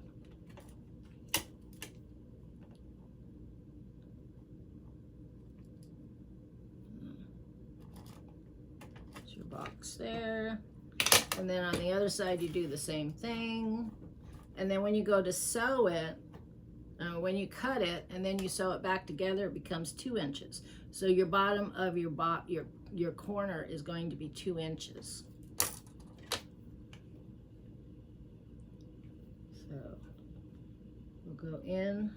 Speaker 1: That's your box there. And then on the other side, you do the same thing. And then when you go to sew it, when you cut it and then you sew it back together, it becomes 2 inches. So your bottom of your corner is going to be 2 inches. So we'll go in.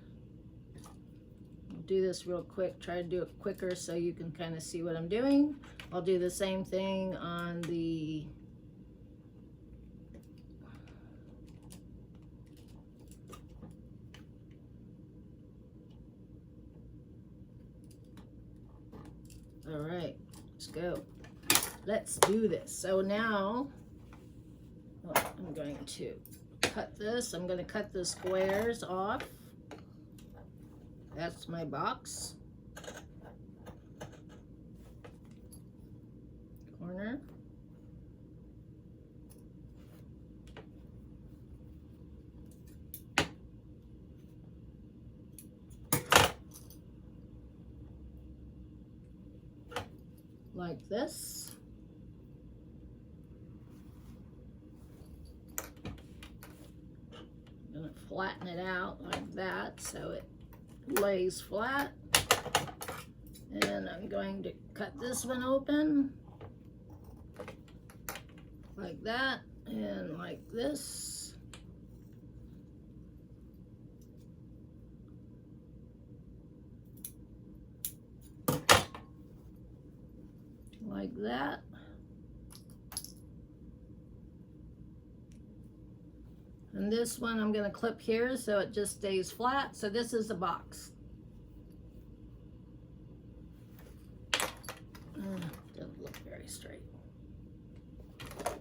Speaker 1: We'll do this real quick. Try to do it quicker so you can kind of see what I'm doing. I'll do the same thing on the all right, let's go. Let's do this. So now I'm going to cut this. I'm going to cut the squares off. That's my box. Corner. Like this. I'm going to flatten it out like that so it lays flat. And I'm going to cut this one open like that and like this. Like that. And this one I'm going to clip here so it just stays flat. So this is the box. Doesn't look very straight. I'd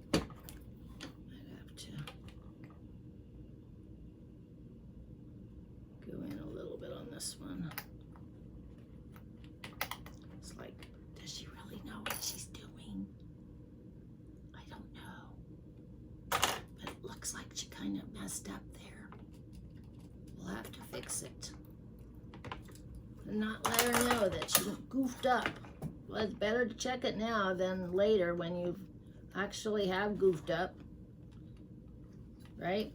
Speaker 1: have to go in a little bit on this one. It's like, does she really know what she's doing? I don't know. But it looks like she kind of messed up there. We'll have to fix it. And not let her know that she goofed up. Well, it's better to check it now than later when you actually have goofed up, right?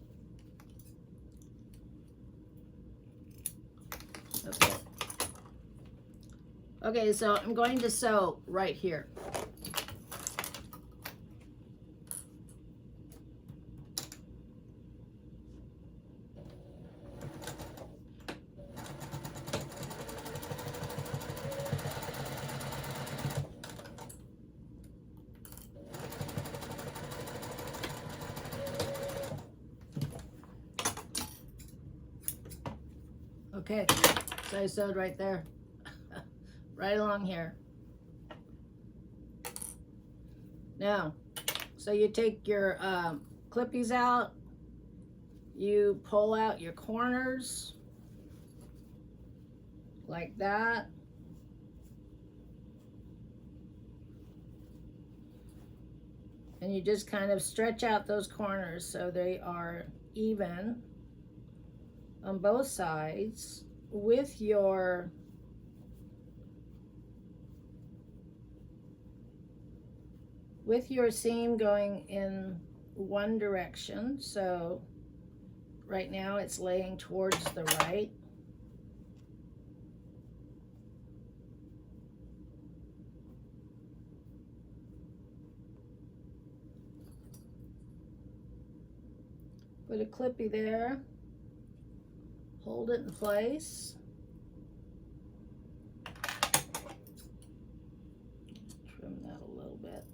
Speaker 1: Okay. Okay, so I'm going to sew right here. Okay, so I sewed right there, right along here. Now, so you take your clippies out, you pull out your corners like that. And you just kind of stretch out those corners so they are even on both sides with your seam going in one direction. So right now it's laying towards the right. Put a clippy there. Hold it in place. Trim that a little bit.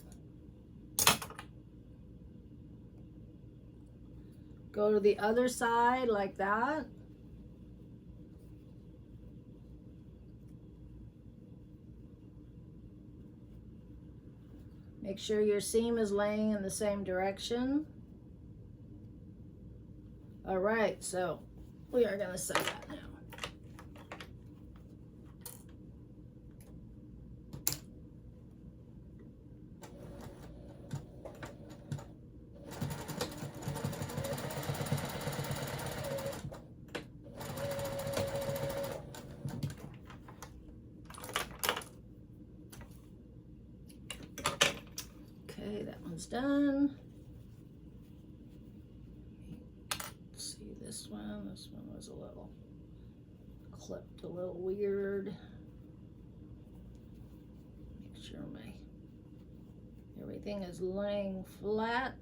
Speaker 1: Go to the other side like that. Make sure your seam is laying in the same direction. All right, so we are going to sew that now. Okay, that one's done. Let's see this one. This one was a little clipped, a little weird. Make sure everything is laying flat.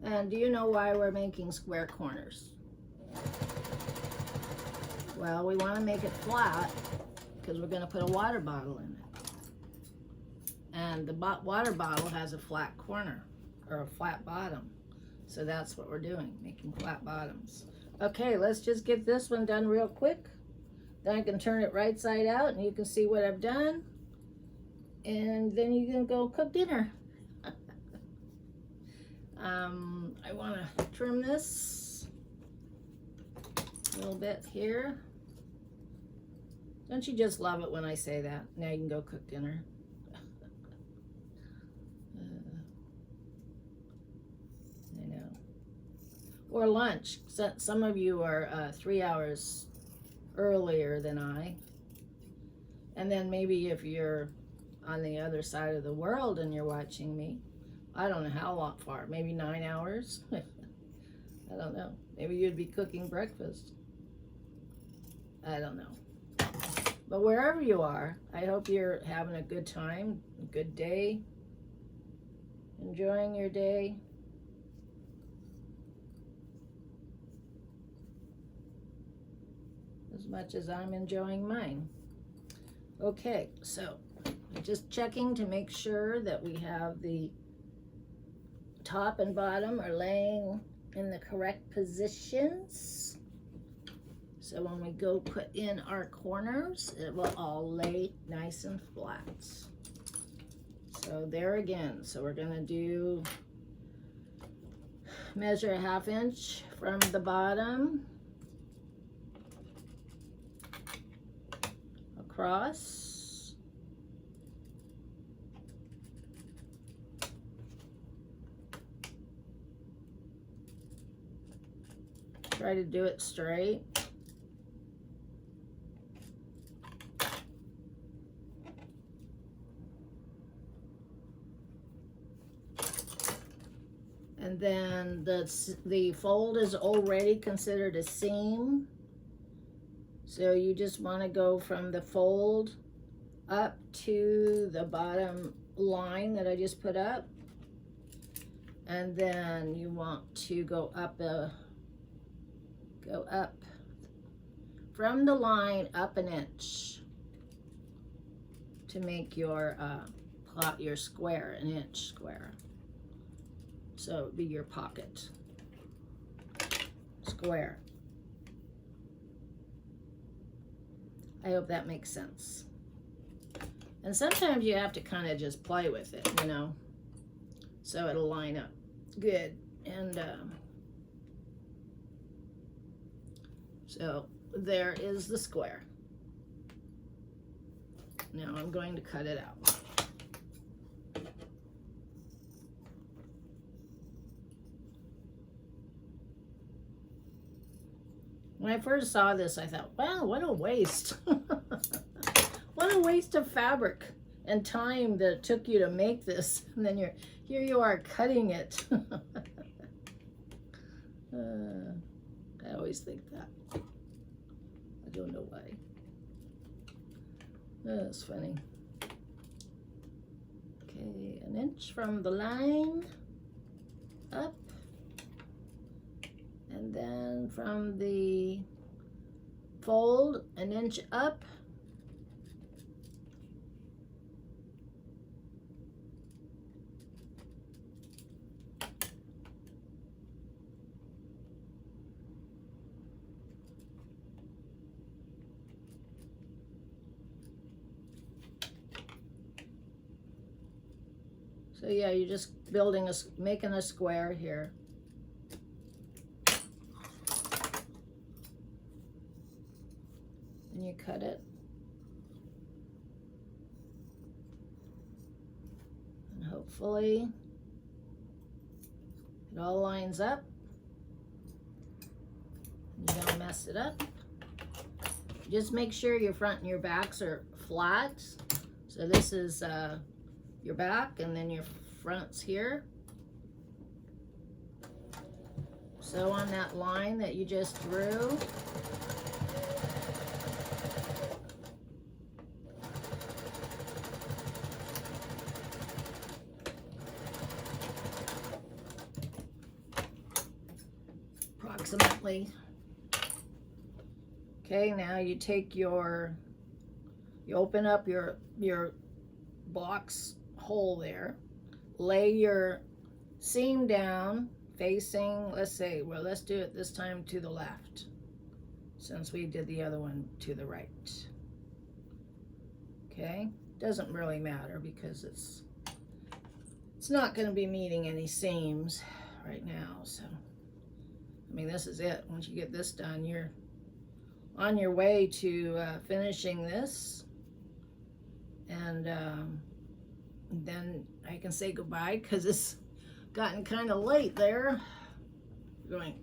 Speaker 1: And do you know why we're making square corners? Well, we want to make it flat because we're going to put a water bottle in it. And the water bottle has a flat corner or a flat bottom. So that's what we're doing, making flat bottoms. Okay, let's just get this one done real quick. Then I can turn it right side out and you can see what I've done. And then you can go cook dinner. I want to trim this a little bit here. Don't you just love it when I say that? Now you can go cook dinner. I know. Or lunch. Some of you are 3 hours earlier than I. And then maybe if you're on the other side of the world and you're watching me, I don't know how long far, maybe 9 hours. I don't know. Maybe you'd be cooking breakfast. I don't know. But wherever you are, I hope you're having a good time, a good day, enjoying your day. As much as I'm enjoying mine. Okay, so just checking to make sure that we have the top and bottom are laying in the correct positions. So when we go put in our corners, it will all lay nice and flat. So there again, so we're gonna do, measure a 1/2 inch from the bottom across. Try to do it straight. And then the fold is already considered a seam. So you just want to go from the fold up to the bottom line that I just put up. And then you want to go up from the line up 1 inch to make your square 1 inch square. So it would be your pocket square. I hope that makes sense. And sometimes you have to kind of just play with it, you know, so it'll line up good. And so there is the square. Now I'm going to cut it out. When I first saw this, I thought, wow, what a waste. What a waste of fabric and time that it took you to make this. And then here you are cutting it. I always think that. I don't know why. That's funny. Okay, 1 inch from the line up. And then from the fold an inch up. So yeah, you're just making a square here. And you cut it. And hopefully it all lines up. You don't mess it up. Just make sure your front and your backs are flat. So this is your back, and then your front's here. So on that line that you just drew, approximately. Okay, now you take you open up your box hole there, lay your seam down facing, let's do it this time to the left, since we did the other one to the right. Okay, doesn't really matter because it's not going to be meeting any seams right now. So I mean, this is it. Once you get this done, you're on your way to finishing this, and then I can say goodbye because it's gotten kind of late there. Going,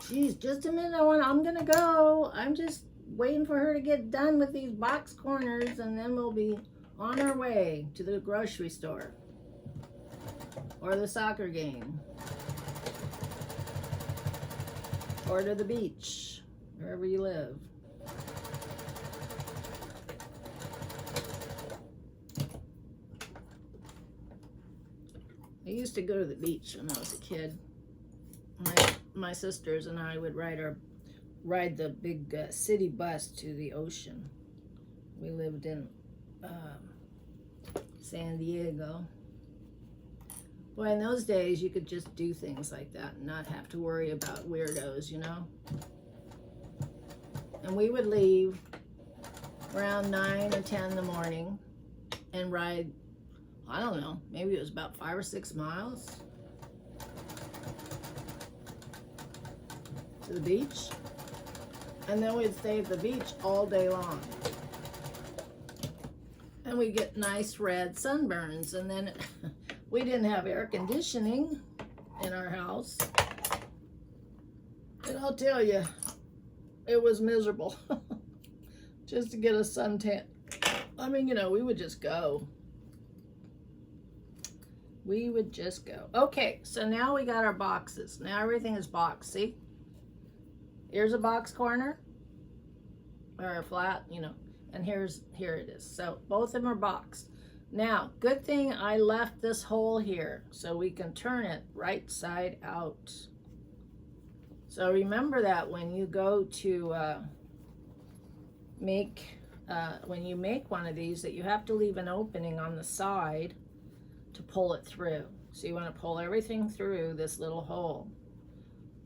Speaker 1: geez, just a minute, I'm gonna go. I'm just waiting for her to get done with these box corners, and then we'll be on our way to the grocery store or the soccer game or to the beach, wherever you live. I used to go to the beach when I was a kid. My sisters and I would ride the big city bus to the ocean. We lived in San Diego. Boy, in those days, you could just do things like that and not have to worry about weirdos, you know? And we would leave around 9 or 10 in the morning and ride, I don't know, maybe it was about 5 or 6 miles to the beach. And then we'd stay at the beach all day long. And we'd get nice red sunburns. And then we didn't have air conditioning in our house. And I'll tell you, it was miserable just to get a suntan. I mean, you know, we would just go. We would just go. Okay, so now we got our boxes. Now everything is boxed, see? Here's a box corner, or a flat, you know, and here it is. So both of them are boxed. Now, good thing I left this hole here so we can turn it right side out. So remember that when you go to when you make one of these, that you have to leave an opening on the side to pull it through. So you want to pull everything through this little hole,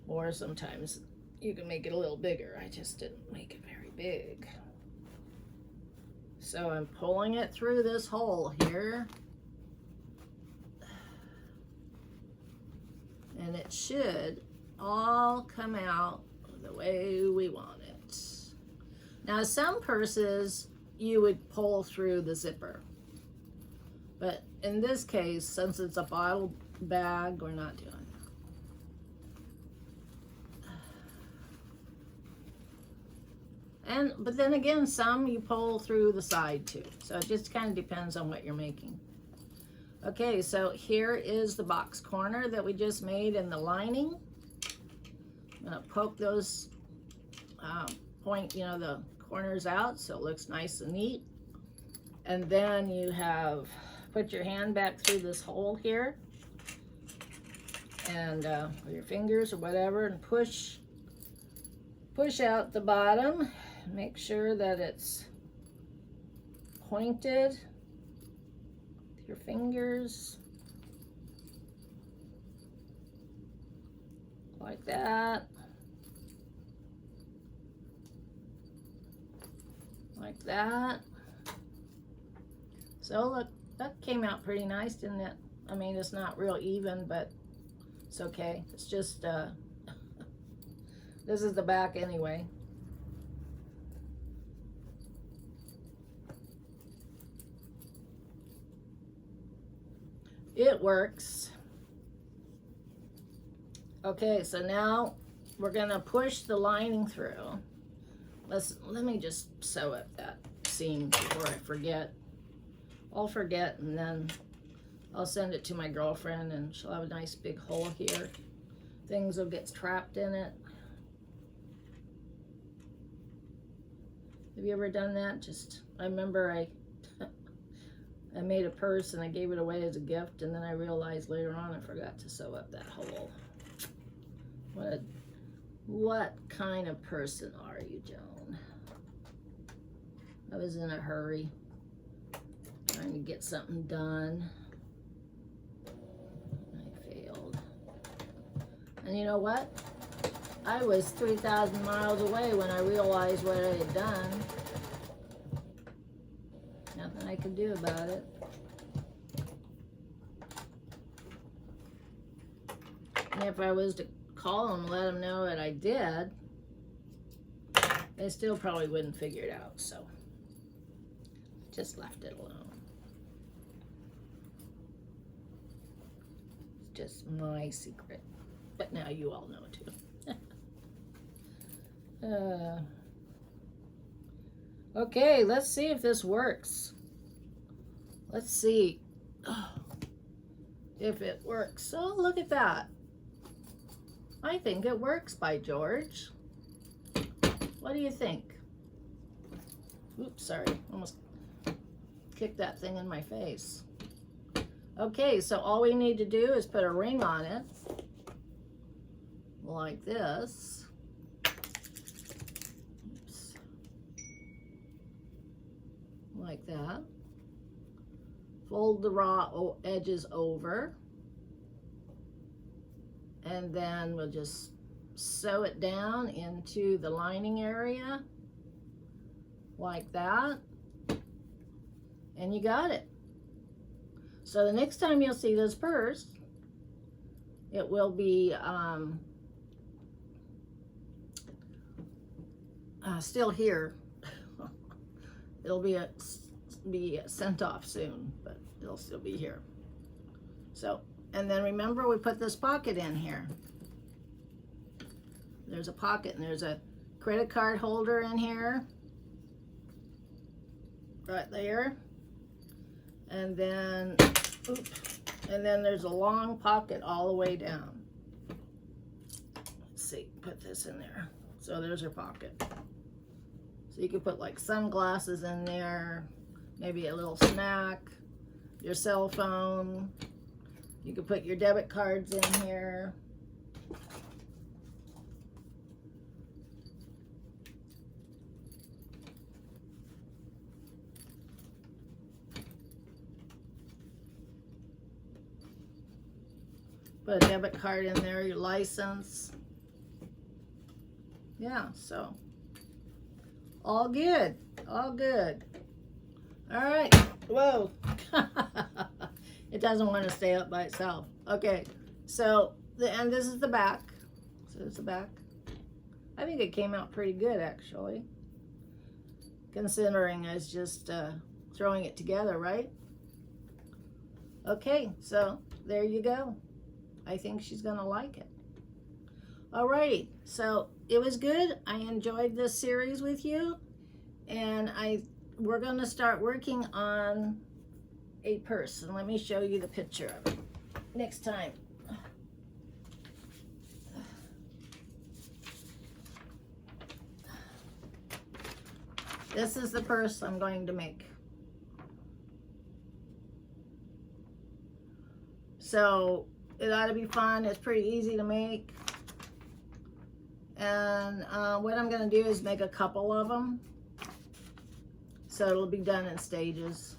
Speaker 1: or sometimes you can make it a little bigger. I just didn't make it very big. So I'm pulling it through this hole here. And it should all come out the way we want it. Now, some purses you would pull through the zipper. But in this case, since it's a bottle bag, we're not doing that. But then again, some you pull through the side too. So it just kind of depends on what you're making. Okay, so here is the box corner that we just made in the lining. I'm gonna poke those the corners out so it looks nice and neat. And then you have put your hand back through this hole here, and with your fingers or whatever, and push out the bottom make sure that it's pointed with your fingers. Like that. Like that. So look, that came out pretty nice, didn't it? I mean, it's not real even, but it's okay. It's just, this is the back anyway. It works. Okay, so now we're gonna push the lining through. Let me just sew up that seam before I forget. I'll forget, and then I'll send it to my girlfriend and she'll have a nice big hole here. Things will get trapped in it. Have you ever done that? I remember I made a purse and I gave it away as a gift, and then I realized later on I forgot to sew up that hole. What kind of person are you, Joan? I was in a hurry, trying to get something done. I failed. And you know what? I was 3,000 miles away when I realized what I had done. Nothing I could do about it. And if I was to call them and let them know that I did, they still probably wouldn't figure it out, so just left it alone. It's just my secret, but now you all know too. Okay, let's see if this works. Let's see if it works. Oh, look at that. I think it works, by George. What do you think? Oops, sorry. Almost kicked that thing in my face. Okay, so all we need to do is put a ring on it. Like this. Oops. Like that. Fold the raw edges over. And then we'll just sew it down into the lining area like that, and you got it. So the next time you'll see this purse, it will be still here. It'll be sent off soon, but it'll still be here. So, and then remember, we put this pocket in here. There's a pocket, and there's a credit card holder in here. Right there. And then, oops, and then there's a long pocket all the way down. Let's see, put this in there. So there's your pocket. So you could put like sunglasses in there, maybe a little snack, your cell phone. You could put your debit cards in here. Put a debit card in there, your license. Yeah, so all good, all good. All right, whoa. It doesn't want to stay up by itself. Okay, so and this is the back. So it's the back. I think it came out pretty good, actually, considering I was just throwing it together, right? Okay, so there you go. I think she's gonna like it. Alrighty, so it was good. I enjoyed this series with you, and we're gonna start working on a purse, and let me show you the picture of it next time. This is the purse I'm going to make. So it ought to be fun. It's pretty easy to make, And what I'm going to do is make a couple of them. So it'll be done in stages.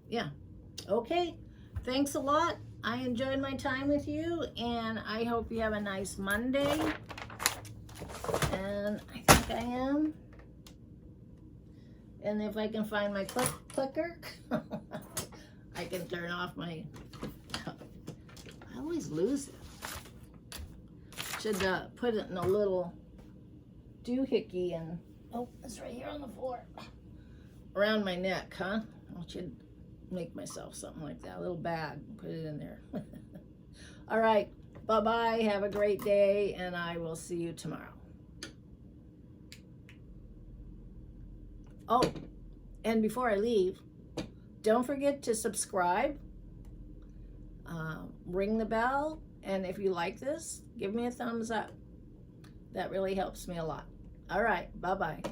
Speaker 1: Yeah. Okay. Thanks a lot. I enjoyed my time with you, and I hope you have a nice Monday. And I think I am. And if I can find my clicker, I can turn off my... I always lose it. Should put it in a little doohickey and... Oh, it's right here on the floor. Around my neck, huh? I should make myself something like that. A little bag. Put it in there. All right. Bye-bye. Have a great day, and I will see you tomorrow. Oh, and before I leave, don't forget to subscribe, ring the bell, and if you like this, give me a thumbs up. That really helps me a lot. All right, bye-bye.